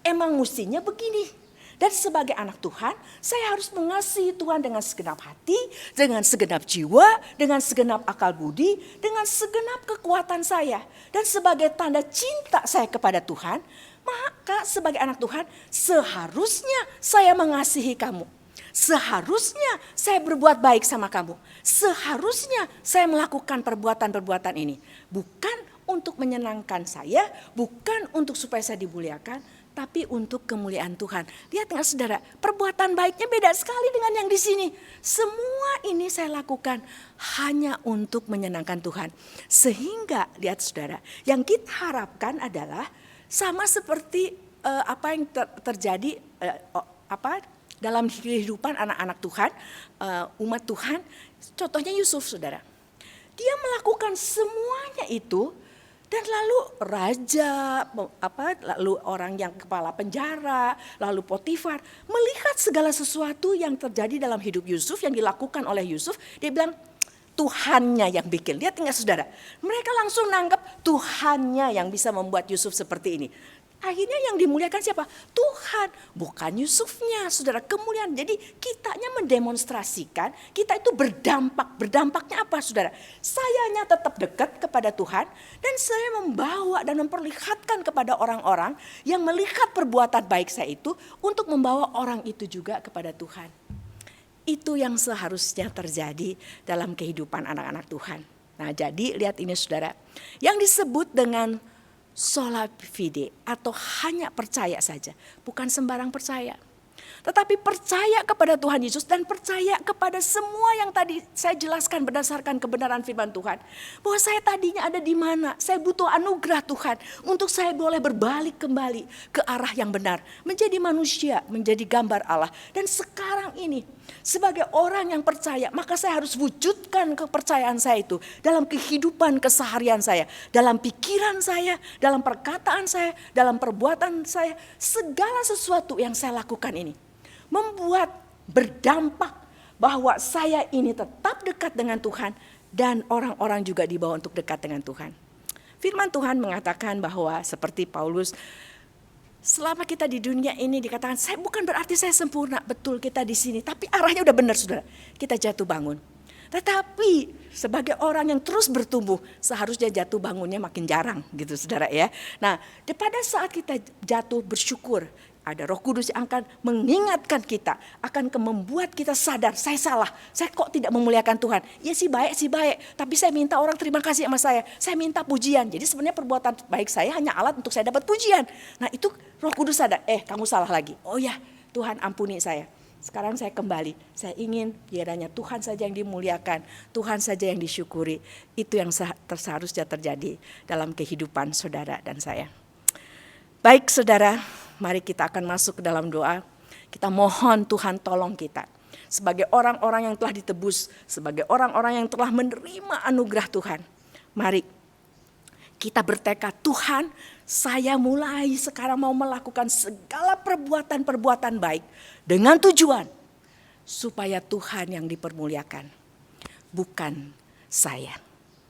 Emang mestinya begini. Dan sebagai anak Tuhan, saya harus mengasihi Tuhan dengan segenap hati, dengan segenap jiwa, dengan segenap akal budi, dengan segenap kekuatan saya. Dan sebagai tanda cinta saya kepada Tuhan, maka sebagai anak Tuhan seharusnya saya mengasihi kamu. Seharusnya saya berbuat baik sama kamu. Seharusnya saya melakukan perbuatan-perbuatan ini. Bukan untuk menyenangkan saya, bukan untuk supaya saya dimuliakan, tapi untuk kemuliaan Tuhan. Lihat nggak saudara, perbuatan baiknya beda sekali dengan yang di sini. Semua ini saya lakukan hanya untuk menyenangkan Tuhan. Sehingga lihat saudara, yang kita harapkan adalah sama seperti apa yang terjadi dalam kehidupan anak-anak Tuhan, umat Tuhan. Contohnya Yusuf saudara. Dia melakukan semuanya itu. Dan lalu raja, lalu orang yang kepala penjara, lalu Potifar melihat segala sesuatu yang terjadi dalam hidup Yusuf, yang dilakukan oleh Yusuf, dia bilang Tuhannya yang bikin. Lihat nggak saudara? Mereka langsung nangkep Tuhannya yang bisa membuat Yusuf seperti ini. Akhirnya yang dimuliakan siapa? Tuhan, bukan Yusufnya, saudara. Kemuliaan. Jadi kitanya mendemonstrasikan, kita itu berdampak. Berdampaknya apa, saudara? Sayanya tetap dekat kepada Tuhan dan saya membawa dan memperlihatkan kepada orang-orang yang melihat perbuatan baik saya itu untuk membawa orang itu juga kepada Tuhan. Itu yang seharusnya terjadi dalam kehidupan anak-anak Tuhan. Nah, jadi lihat ini, saudara. Yang disebut dengan sola fide atau hanya percaya saja, bukan sembarang percaya. tetapi percaya kepada Tuhan Yesus dan percaya kepada semua yang tadi saya jelaskan berdasarkan kebenaran firman Tuhan. Bahwa saya tadinya ada di mana, saya butuh anugerah Tuhan untuk saya boleh berbalik kembali ke arah yang benar. Menjadi manusia, menjadi gambar Allah. Dan sekarang ini sebagai orang yang percaya, maka saya harus wujudkan kepercayaan saya itu dalam kehidupan keseharian saya, dalam pikiran saya, dalam perkataan saya, dalam perbuatan saya. Segala sesuatu yang saya lakukan ini membuat berdampak bahwa saya ini tetap dekat dengan Tuhan dan orang-orang juga dibawa untuk dekat dengan Tuhan. Firman Tuhan mengatakan bahwa seperti Paulus, selama kita di dunia ini dikatakan, saya bukan berarti saya sempurna, betul kita di sini, tapi arahnya udah benar saudara, kita jatuh bangun. Tetapi sebagai orang yang terus bertumbuh, seharusnya jatuh bangunnya makin jarang gitu saudara ya. Nah, pada saat kita jatuh bersyukur, ada Roh Kudus yang akan mengingatkan kita, akan membuat kita sadar, saya salah, saya kok tidak memuliakan Tuhan. Ya sih baik, tapi saya minta orang terima kasih sama saya minta pujian. Jadi sebenarnya perbuatan baik saya hanya alat untuk saya dapat pujian. Nah itu Roh Kudus sadar, kamu salah lagi. Oh ya Tuhan ampuni saya. Sekarang saya kembali, saya ingin kiranya Tuhan saja yang dimuliakan, Tuhan saja yang disyukuri. Itu yang seharusnya terjadi dalam kehidupan saudara dan saya. Baik saudara, mari kita akan masuk ke dalam doa. Kita mohon Tuhan tolong kita. Sebagai orang-orang yang telah ditebus, sebagai orang-orang yang telah menerima anugerah Tuhan. Mari kita bertekad, Tuhan saya mulai sekarang mau melakukan segala perbuatan-perbuatan baik. Dengan tujuan supaya Tuhan yang dipermuliakan, bukan saya.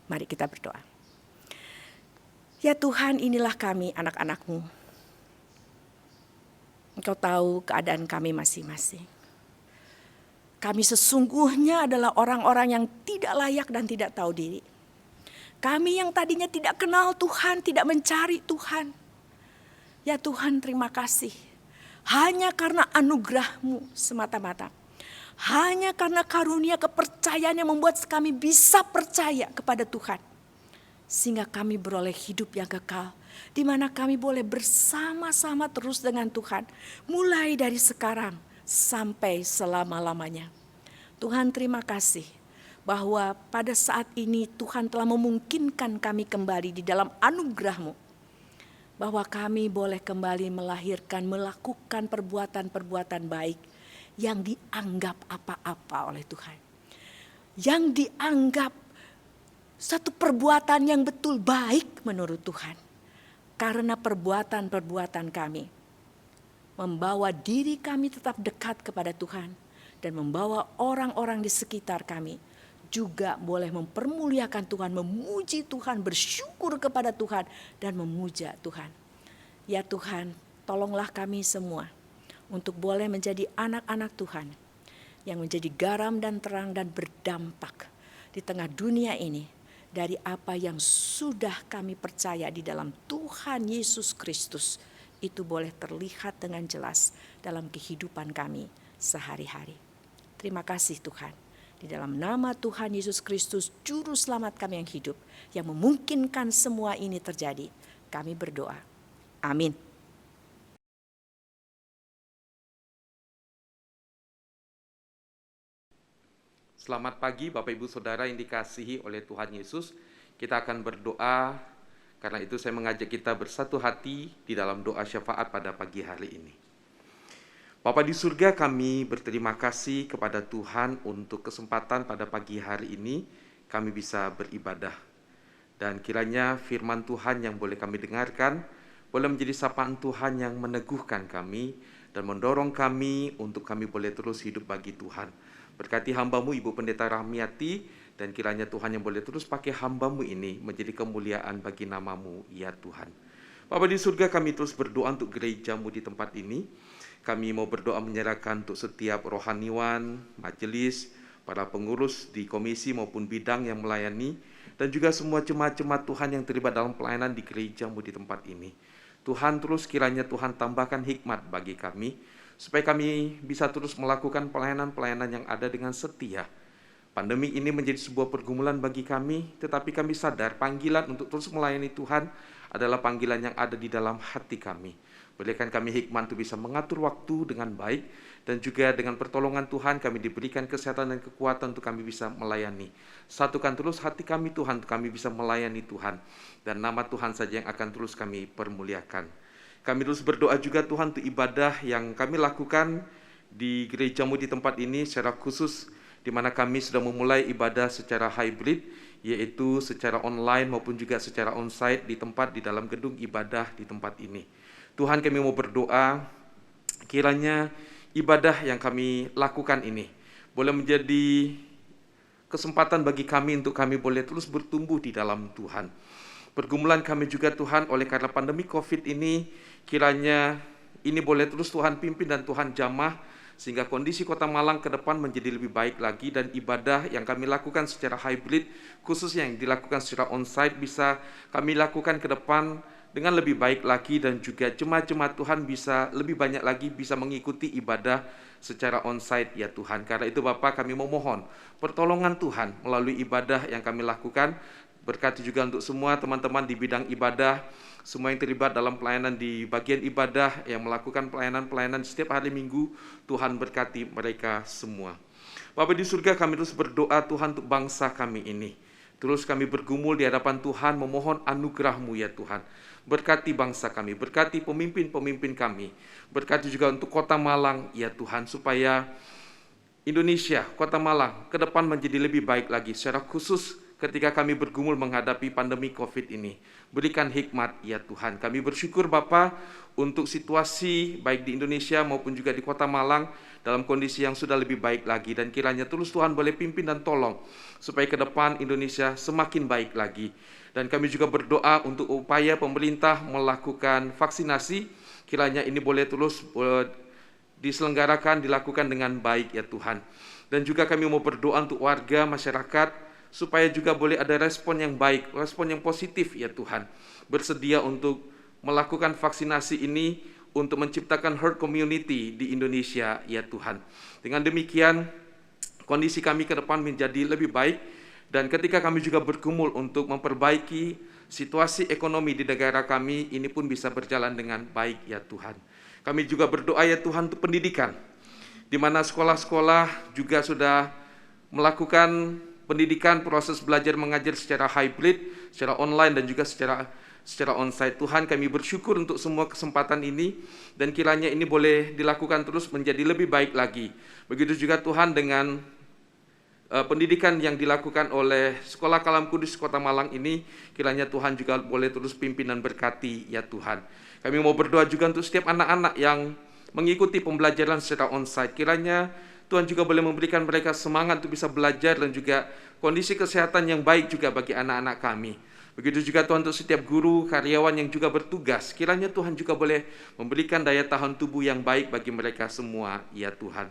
Mari kita berdoa. Ya Tuhan, inilah kami anak-anak-Mu. Engkau tahu keadaan kami masing-masing. Kami sesungguhnya adalah orang-orang yang tidak layak dan tidak tahu diri. Kami yang tadinya tidak kenal Tuhan, tidak mencari Tuhan. Ya Tuhan, terima kasih. Hanya karena anugerah-Mu semata-mata. Hanya karena karunia kepercayaan yang membuat kami bisa percaya kepada Tuhan. Sehingga kami beroleh hidup yang kekal. Di mana kami boleh bersama-sama terus dengan Tuhan. Mulai dari sekarang sampai selama-lamanya. Tuhan terima kasih. Bahwa pada saat ini Tuhan telah memungkinkan kami kembali di dalam anugerah-Mu. Bahwa kami boleh kembali melakukan perbuatan-perbuatan baik yang dianggap apa-apa oleh Tuhan. Yang dianggap satu perbuatan yang betul baik menurut Tuhan. Karena perbuatan-perbuatan kami membawa diri kami tetap dekat kepada Tuhan. Dan membawa orang-orang di sekitar kami juga boleh mempermuliakan Tuhan, memuji Tuhan, bersyukur kepada Tuhan, dan memuja Tuhan. Ya Tuhan, tolonglah kami semua untuk boleh menjadi anak-anak Tuhan yang menjadi garam dan terang dan berdampak di tengah dunia ini dari apa yang sudah kami percaya di dalam Tuhan Yesus Kristus. Itu boleh terlihat dengan jelas dalam kehidupan kami sehari-hari. Terima kasih Tuhan. Di dalam nama Tuhan Yesus Kristus, Juru Selamat kami yang hidup, yang memungkinkan semua ini terjadi, kami berdoa. Amin. Selamat pagi Bapak Ibu Saudara yang dikasihi oleh Tuhan Yesus. Kita akan berdoa, karena itu saya mengajak kita bersatu hati di dalam doa syafaat pada pagi hari ini. Bapa di surga, kami berterima kasih kepada Tuhan untuk kesempatan pada pagi hari ini kami bisa beribadah. Dan kiranya firman Tuhan yang boleh kami dengarkan boleh menjadi sapaan Tuhan yang meneguhkan kami dan mendorong kami untuk kami boleh terus hidup bagi Tuhan. Berkati hamba-Mu Ibu Pendeta Rahmiati, dan kiranya Tuhan yang boleh terus pakai hamba-Mu ini menjadi kemuliaan bagi nama-Mu, ya Tuhan. Bapa di surga, kami terus berdoa untuk gereja-Mu di tempat ini. Kami mau berdoa menyerahkan untuk setiap rohaniwan, majelis, para pengurus di komisi maupun bidang yang melayani, dan juga semua jemaat-jemaat Tuhan yang terlibat dalam pelayanan di gereja-Mu di tempat ini. Tuhan, terus kiranya Tuhan tambahkan hikmat bagi kami, supaya kami bisa terus melakukan pelayanan-pelayanan yang ada dengan setia. Pandemi ini menjadi sebuah pergumulan bagi kami, tetapi kami sadar panggilan untuk terus melayani Tuhan adalah panggilan yang ada di dalam hati kami. Berikan kami hikmat untuk bisa mengatur waktu dengan baik, dan juga dengan pertolongan Tuhan kami diberikan kesehatan dan kekuatan untuk kami bisa melayani. Satukan terus hati kami Tuhan, untuk kami bisa melayani Tuhan, dan nama Tuhan saja yang akan terus kami permuliakan. Kami terus berdoa juga Tuhan untuk ibadah yang kami lakukan di gerejamu di tempat ini secara khusus, di mana kami sudah memulai ibadah secara hybrid, yaitu secara online maupun juga secara onsite di tempat di dalam gedung ibadah di tempat ini. Tuhan, kami mau berdoa kiranya ibadah yang kami lakukan ini boleh menjadi kesempatan bagi kami untuk kami boleh terus bertumbuh di dalam Tuhan. Pergumulan kami juga Tuhan oleh karena pandemi COVID ini, kiranya ini boleh terus Tuhan pimpin dan Tuhan jamah, sehingga kondisi Kota Malang ke depan menjadi lebih baik lagi, dan ibadah yang kami lakukan secara hybrid, khususnya yang dilakukan secara onsite, bisa kami lakukan ke depan dengan lebih baik lagi, dan juga jemaat-jemaat Tuhan bisa lebih banyak lagi bisa mengikuti ibadah secara onsite ya Tuhan. Karena itu Bapa, kami memohon pertolongan Tuhan melalui ibadah yang kami lakukan. Berkati juga untuk semua teman-teman di bidang ibadah, semua yang terlibat dalam pelayanan di bagian ibadah, yang melakukan pelayanan-pelayanan setiap hari Minggu. Tuhan berkati mereka semua. Bapa di surga, kami terus berdoa Tuhan untuk bangsa kami ini. Terus kami bergumul di hadapan Tuhan, memohon anugerah-Mu ya Tuhan. Berkati bangsa kami, berkati pemimpin-pemimpin kami. Berkati juga untuk Kota Malang ya Tuhan, supaya Indonesia, Kota Malang ke depan menjadi lebih baik lagi, secara khusus ketika kami bergumul menghadapi pandemi COVID ini. Berikan hikmat ya Tuhan. Kami bersyukur Bapa untuk situasi baik di Indonesia maupun juga di Kota Malang dalam kondisi yang sudah lebih baik lagi, dan kiranya terus Tuhan boleh pimpin dan tolong supaya ke depan Indonesia semakin baik lagi. Dan kami juga berdoa untuk upaya pemerintah melakukan vaksinasi, kiranya ini boleh terus diselenggarakan, dilakukan dengan baik ya Tuhan. Dan juga kami mau berdoa untuk warga masyarakat, supaya juga boleh ada respon yang baik, respon yang positif ya Tuhan. Bersedia untuk melakukan vaksinasi ini untuk menciptakan herd community di Indonesia ya Tuhan. Dengan demikian, kondisi kami ke depan menjadi lebih baik, dan ketika kami juga bergumul untuk memperbaiki situasi ekonomi di negara kami, ini pun bisa berjalan dengan baik ya Tuhan. Kami juga berdoa ya Tuhan untuk pendidikan, di mana sekolah-sekolah juga sudah melakukan pendidikan, proses belajar mengajar secara hybrid, secara online dan juga secara onsite. Tuhan, kami bersyukur untuk semua kesempatan ini, dan kiranya ini boleh dilakukan terus menjadi lebih baik lagi. Begitu juga Tuhan dengan pendidikan yang dilakukan oleh Sekolah Kalam Kudus Kota Malang ini, kiranya Tuhan juga boleh terus pimpin dan berkati ya Tuhan. Kami mau berdoa juga untuk setiap anak-anak yang mengikuti pembelajaran secara onsite. Kiranya Tuhan juga boleh memberikan mereka semangat untuk bisa belajar, dan juga kondisi kesehatan yang baik juga bagi anak-anak kami. Begitu juga Tuhan untuk setiap guru, karyawan yang juga bertugas. Kiranya Tuhan juga boleh memberikan daya tahan tubuh yang baik bagi mereka semua ya Tuhan.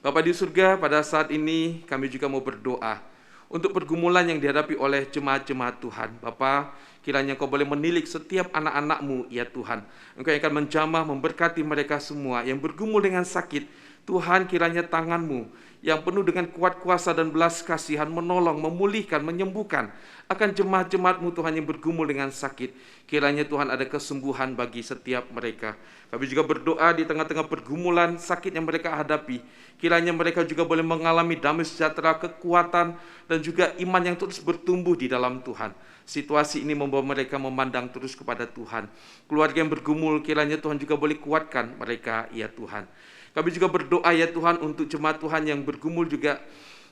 Bapa di surga, pada saat ini kami juga mau berdoa untuk pergumulan yang dihadapi oleh jemaat-jemaat Tuhan. Bapa, kiranya Kau boleh menilik setiap anak-anak-Mu ya Tuhan. Engkau yang akan menjamah, memberkati mereka semua yang bergumul dengan sakit. Tuhan, kiranya tangan-Mu yang penuh dengan kuat kuasa dan belas kasihan menolong, memulihkan, menyembuhkan akan jemaat-jemaat-Mu Tuhan yang bergumul dengan sakit. Kiranya Tuhan ada kesembuhan bagi setiap mereka. Kami juga berdoa di tengah-tengah pergumulan sakit yang mereka hadapi, kiranya mereka juga boleh mengalami damai sejahtera, kekuatan, dan juga iman yang terus bertumbuh di dalam Tuhan. Situasi ini membawa mereka memandang terus kepada Tuhan. Keluarga yang bergumul, kiranya Tuhan juga boleh kuatkan mereka ya Tuhan. Kami juga berdoa ya Tuhan untuk jemaat Tuhan yang bergumul juga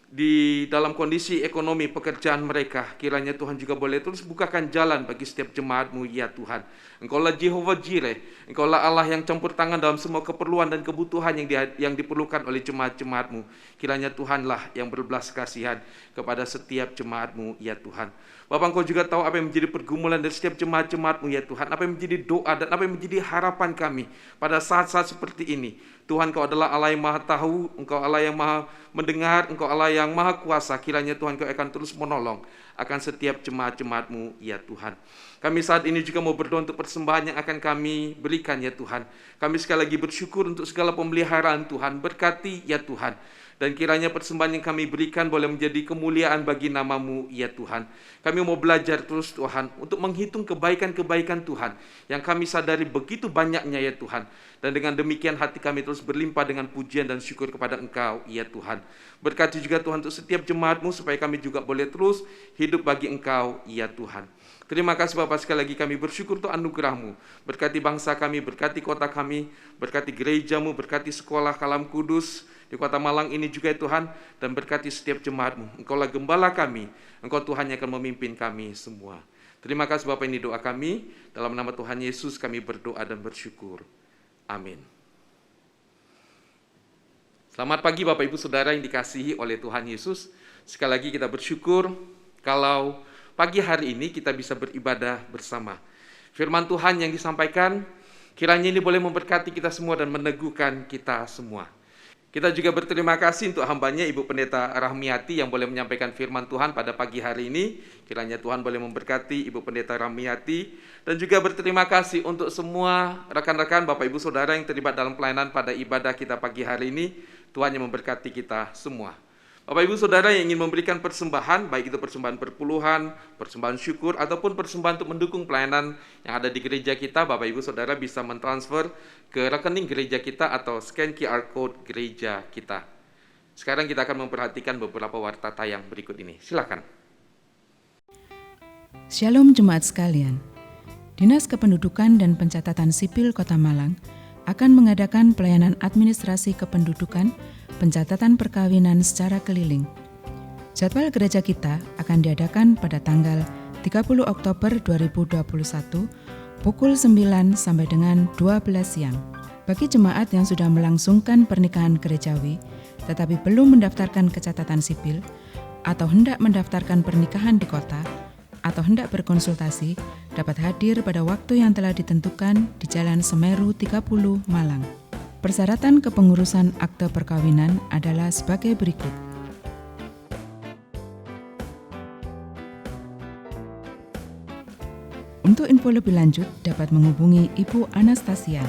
di dalam kondisi ekonomi pekerjaan mereka. Kiranya Tuhan juga boleh terus bukakan jalan bagi setiap jemaat-Mu ya Tuhan. Engkaulah Jehovah Jireh, Engkaulah Allah yang campur tangan dalam semua keperluan dan kebutuhan yang diperlukan oleh jemaat-jemaat-Mu. Kiranya Tuhanlah yang berbelas kasihan kepada setiap jemaat-Mu ya Tuhan. Bapa, Engkau juga tahu apa yang menjadi pergumulan dari setiap jemaat-jemaat-Mu ya Tuhan, apa yang menjadi doa dan apa yang menjadi harapan kami pada saat-saat seperti ini. Tuhan, Kau adalah Allah yang maha tahu, Engkau Allah yang maha mendengar, Engkau Allah yang maha kuasa. Kiranya Tuhan Kau akan terus menolong akan setiap jemaat-jemaat-Mu ya Tuhan. Kami saat ini juga mau berdoa untuk persembahan yang akan kami berikan ya Tuhan. Kami sekali lagi bersyukur untuk segala pemeliharaan Tuhan. Berkati ya Tuhan. Dan kiranya persembahan yang kami berikan boleh menjadi kemuliaan bagi nama-Mu, ya Tuhan. Kami mau belajar terus Tuhan, untuk menghitung kebaikan-kebaikan Tuhan, yang kami sadari begitu banyaknya ya Tuhan. Dan dengan demikian hati kami terus berlimpah dengan pujian dan syukur kepada Engkau, ya Tuhan. Berkati juga Tuhan untuk setiap jemaat-Mu, supaya kami juga boleh terus hidup bagi Engkau, ya Tuhan. Terima kasih Bapak, sekali lagi kami bersyukur untuk anugerah-Mu. Berkati bangsa kami, berkati kota kami, berkati gereja-Mu, berkati sekolah Kalam Kudus di Kota Malang ini juga ya Tuhan, dan berkati setiap jemaat-Mu. Engkaulah gembala kami, Engkau Tuhan yang akan memimpin kami semua. Terima kasih Bapak, ini doa kami, dalam nama Tuhan Yesus kami berdoa dan bersyukur. Amin. Selamat pagi Bapak Ibu Saudara yang dikasihi oleh Tuhan Yesus. Sekali lagi kita bersyukur kalau pagi hari ini kita bisa beribadah bersama. Firman Tuhan yang disampaikan, kiranya ini boleh memberkati kita semua dan meneguhkan kita semua. Kita juga berterima kasih untuk hambanya Ibu Pendeta Rahmiati yang boleh menyampaikan firman Tuhan pada pagi hari ini. Kiranya Tuhan boleh memberkati Ibu Pendeta Rahmiati. Dan juga berterima kasih untuk semua rekan-rekan Bapak Ibu Saudara yang terlibat dalam pelayanan pada ibadah kita pagi hari ini. Tuhan yang memberkati kita semua. Bapak Ibu Saudara yang ingin memberikan persembahan, baik itu persembahan perpuluhan, persembahan syukur, ataupun persembahan untuk mendukung pelayanan yang ada di gereja kita, Bapak Ibu Saudara bisa mentransfer ke rekening gereja kita atau scan QR Code gereja kita. Sekarang kita akan memperhatikan beberapa warta tayang berikut ini. Silakan. Shalom jemaat sekalian. Dinas Kependudukan dan Pencatatan Sipil Kota Malang akan mengadakan pelayanan administrasi kependudukan, pencatatan perkawinan secara keliling. Jadwal gereja kita akan diadakan pada tanggal 30 Oktober 2021 pukul 9 sampai dengan 12 siang. Bagi jemaat yang sudah melangsungkan pernikahan gerejawi tetapi belum mendaftarkan ke catatan sipil atau hendak mendaftarkan pernikahan di kota atau hendak berkonsultasi, dapat hadir pada waktu yang telah ditentukan di Jalan Semeru 30 Malang. Persyaratan kepengurusan akte perkawinan adalah sebagai berikut. Untuk info lebih lanjut dapat menghubungi Ibu Anastasia.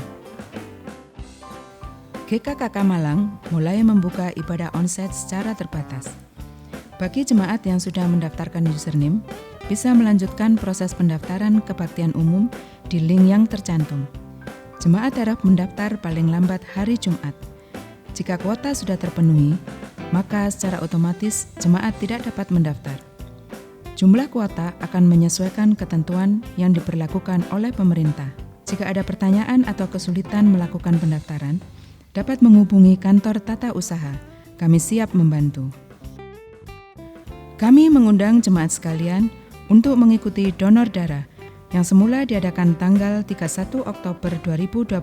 GKKK Malang mulai membuka ibadah onsite secara terbatas. Bagi jemaat yang sudah mendaftarkan username, bisa melanjutkan proses pendaftaran kebaktian umum di link yang tercantum. Jemaat harap mendaftar paling lambat hari Jumat. Jika kuota sudah terpenuhi, maka secara otomatis jemaat tidak dapat mendaftar. Jumlah kuota akan menyesuaikan ketentuan yang diberlakukan oleh pemerintah. Jika ada pertanyaan atau kesulitan melakukan pendaftaran, dapat menghubungi kantor tata usaha. Kami siap membantu. Kami mengundang jemaat sekalian untuk mengikuti donor darah yang semula diadakan tanggal 31 Oktober 2021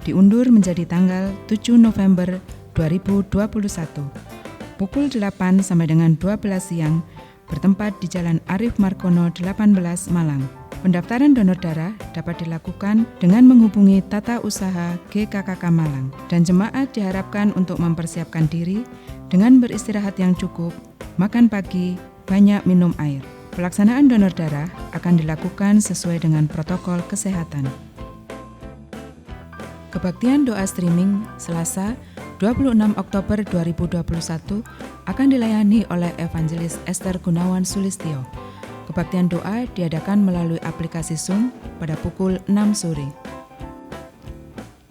diundur menjadi tanggal 7 November 2021 pukul 8 sampai dengan 12 siang bertempat di Jalan Arif Markono 18 Malang. Pendaftaran donor darah dapat dilakukan dengan menghubungi Tata Usaha GKKK Malang dan jemaat diharapkan untuk mempersiapkan diri dengan beristirahat yang cukup, makan pagi, banyak minum air. Pelaksanaan donor darah akan dilakukan sesuai dengan protokol kesehatan. Kebaktian doa streaming Selasa 26 Oktober 2021 akan dilayani oleh Evangelis Esther Gunawan Sulistyo. Kebaktian doa diadakan melalui aplikasi Zoom pada pukul 6 sore.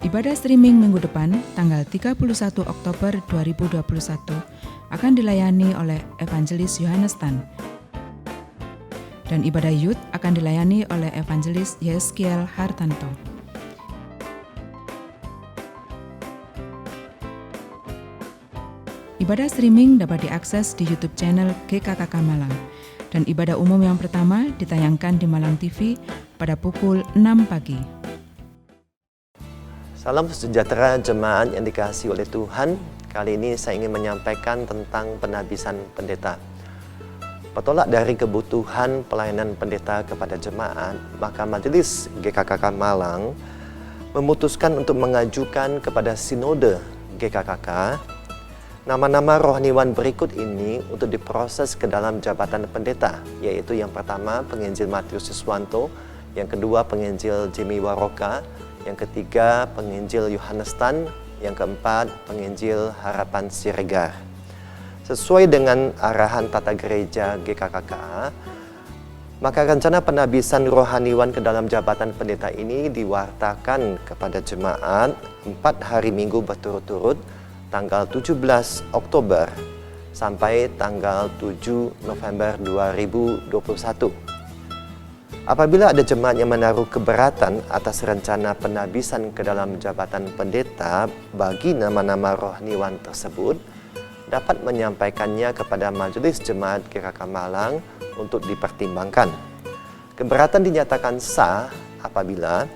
Ibadah streaming minggu depan, tanggal 31 Oktober 2021, akan dilayani oleh Evangelis Yohanes Tan. Dan ibadah youth akan dilayani oleh Evangelis Yeskiel Hartanto. Ibadah streaming dapat diakses di YouTube channel GKKK Malang. Dan ibadah umum yang pertama ditayangkan di Malang TV pada pukul 6 pagi. Salam sejahtera jemaat yang dikasihi oleh Tuhan. Kali ini saya ingin menyampaikan tentang penabisan pendeta. Bertolak dari kebutuhan pelayanan pendeta kepada jemaat, maka Majelis GKKK Malang memutuskan untuk mengajukan kepada Sinode GKKK nama-nama rohaniwan berikut ini untuk diproses ke dalam jabatan pendeta, yaitu yang pertama Penginjil Matius Siswanto, yang kedua Penginjil Jimmy Waroka, yang ketiga Penginjil Yohanes Tan, yang keempat, penginjil harapan Siregar. Sesuai dengan arahan tata gereja GKKK, maka rencana penabisan rohaniwan ke dalam jabatan pendeta ini diwartakan kepada jemaat 4 hari Minggu berturut-turut, tanggal 17 Oktober sampai tanggal 7 November 2021. Apabila ada jemaat yang menaruh keberatan atas rencana penabisan ke dalam jabatan pendeta bagi nama-nama rohaniwan tersebut, dapat menyampaikannya kepada Majelis Jemaat GKK Malang untuk dipertimbangkan. Keberatan dinyatakan sah apabila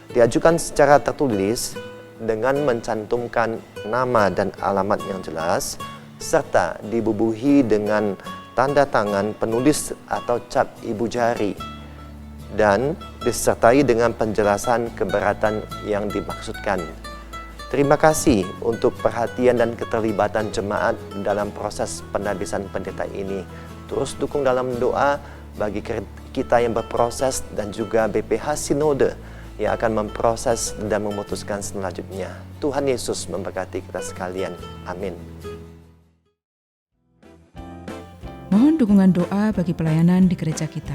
diajukan secara tertulis dengan mencantumkan nama dan alamat yang jelas, serta dibubuhi dengan tanda tangan penulis atau cap ibu jari, dan disertai dengan penjelasan keberatan yang dimaksudkan. Terima kasih untuk perhatian dan keterlibatan jemaat dalam proses penabisan pendeta ini. Terus dukung dalam doa bagi kita yang berproses dan juga BPH Sinode yang akan memproses dan memutuskan selanjutnya. Tuhan Yesus memberkati kita sekalian. Amin. Mohon dukungan doa bagi pelayanan di gereja kita.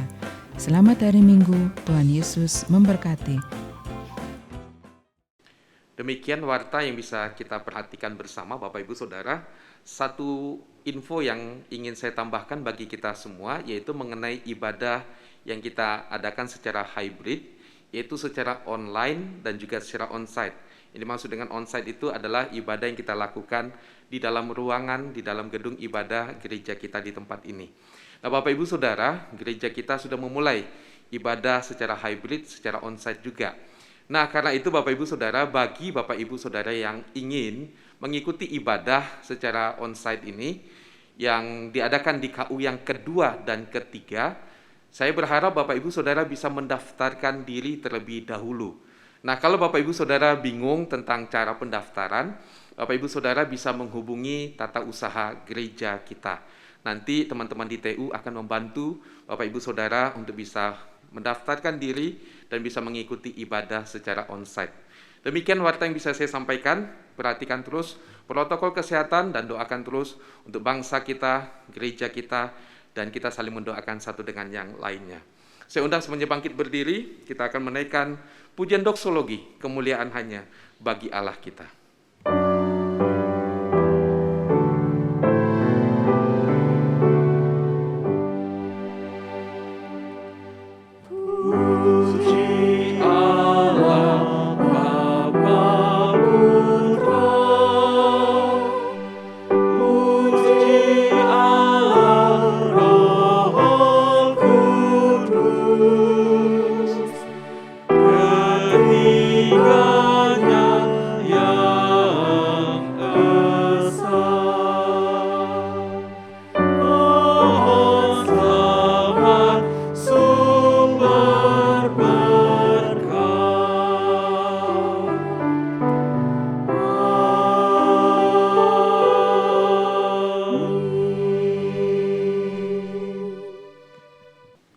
Selamat hari Minggu, Tuhan Yesus memberkati. Demikian warta yang bisa kita perhatikan bersama Bapak Ibu Saudara. Satu info yang ingin saya tambahkan bagi kita semua, yaitu mengenai ibadah yang kita adakan secara hybrid, yaitu secara online dan juga secara onsite. Ini maksud dengan onsite itu adalah ibadah yang kita lakukan di dalam ruangan, di dalam gedung ibadah gereja kita di tempat ini. Nah, Bapak Ibu Saudara, gereja kita sudah memulai ibadah secara hybrid, secara onsite juga. Nah, karena itu Bapak Ibu Saudara, bagi Bapak Ibu Saudara yang ingin mengikuti ibadah secara onsite ini, yang diadakan di KU yang kedua dan ketiga, saya berharap Bapak Ibu Saudara bisa mendaftarkan diri terlebih dahulu. Nah, kalau Bapak Ibu Saudara bingung tentang cara pendaftaran, Bapak Ibu Saudara bisa menghubungi tata usaha gereja kita. Nanti teman-teman di TU akan membantu Bapak Ibu Saudara untuk bisa mendaftarkan diri dan bisa mengikuti ibadah secara onsite. Demikian warta yang bisa saya sampaikan. Perhatikan terus protokol kesehatan dan doakan terus untuk bangsa kita, gereja kita, dan kita saling mendoakan satu dengan yang lainnya. Saya undang semuanya bangkit berdiri, kita akan menaikkan pujian doksologi, kemuliaan hanya bagi Allah kita.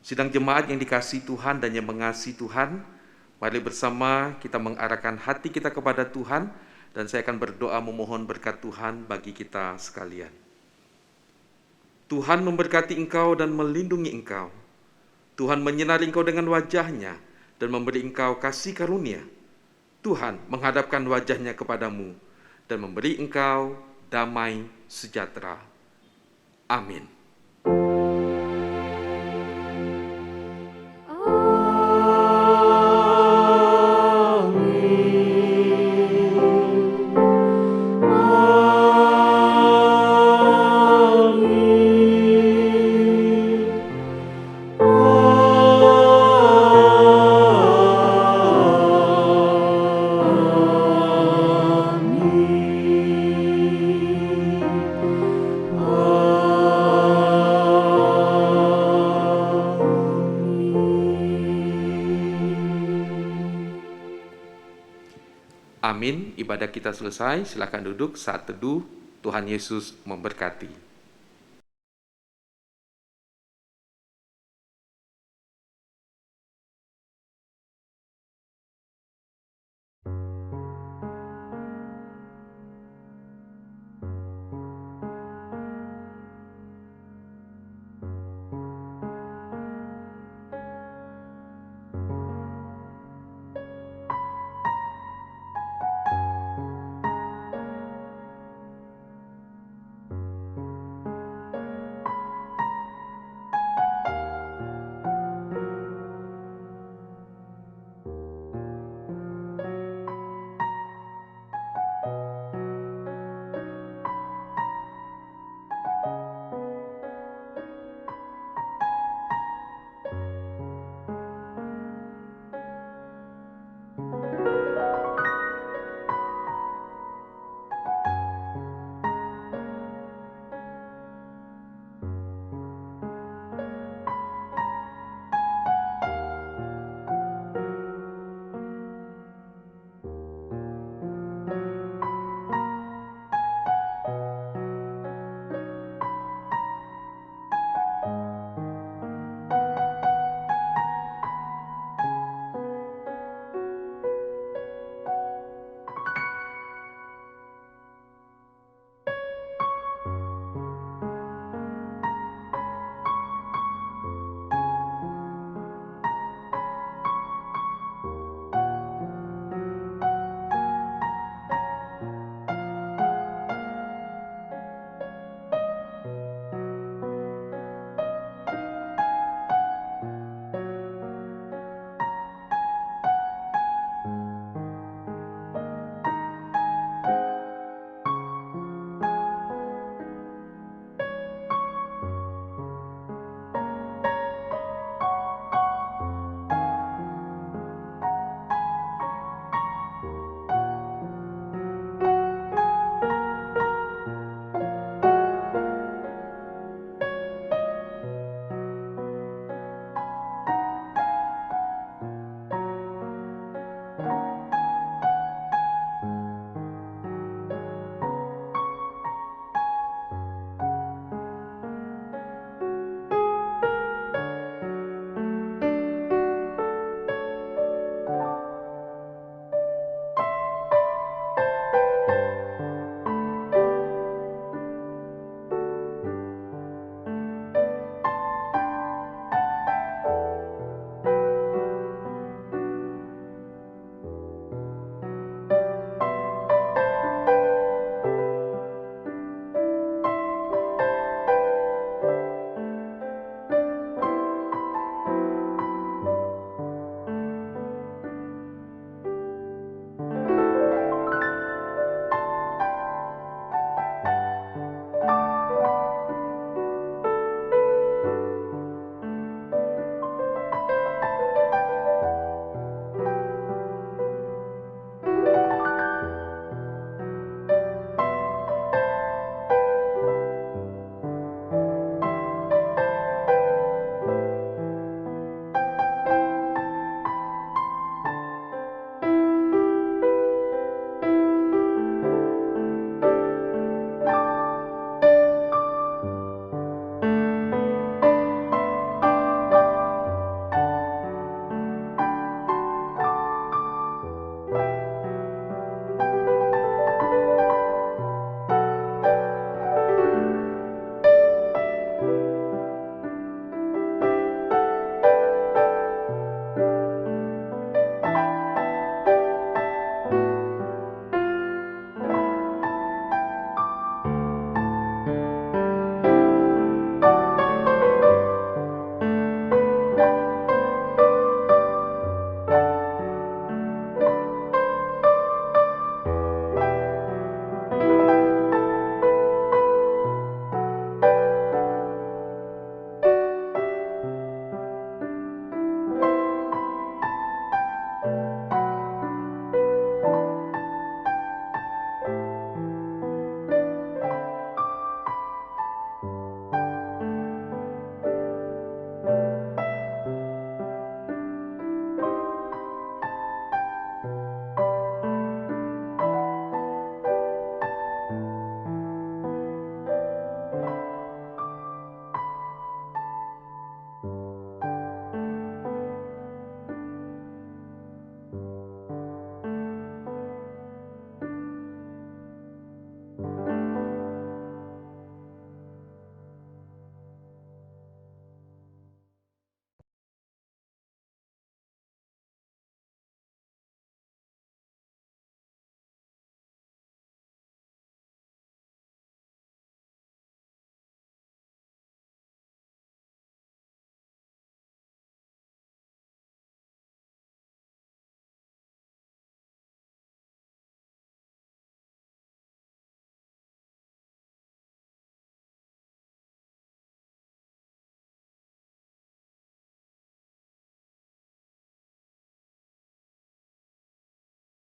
Sidang jemaat yang dikasihi Tuhan dan yang mengasihi Tuhan, mari bersama kita mengarahkan hati kita kepada Tuhan, dan saya akan berdoa memohon berkat Tuhan bagi kita sekalian. Tuhan memberkati engkau dan melindungi engkau. Tuhan menyinari engkau dengan wajah-Nya dan memberi engkau kasih karunia. Tuhan menghadapkan wajah-Nya kepadamu dan memberi engkau damai sejahtera. Amin. Amin. Ibadah kita selesai. Silakan duduk saat teduh. Tuhan Yesus memberkati.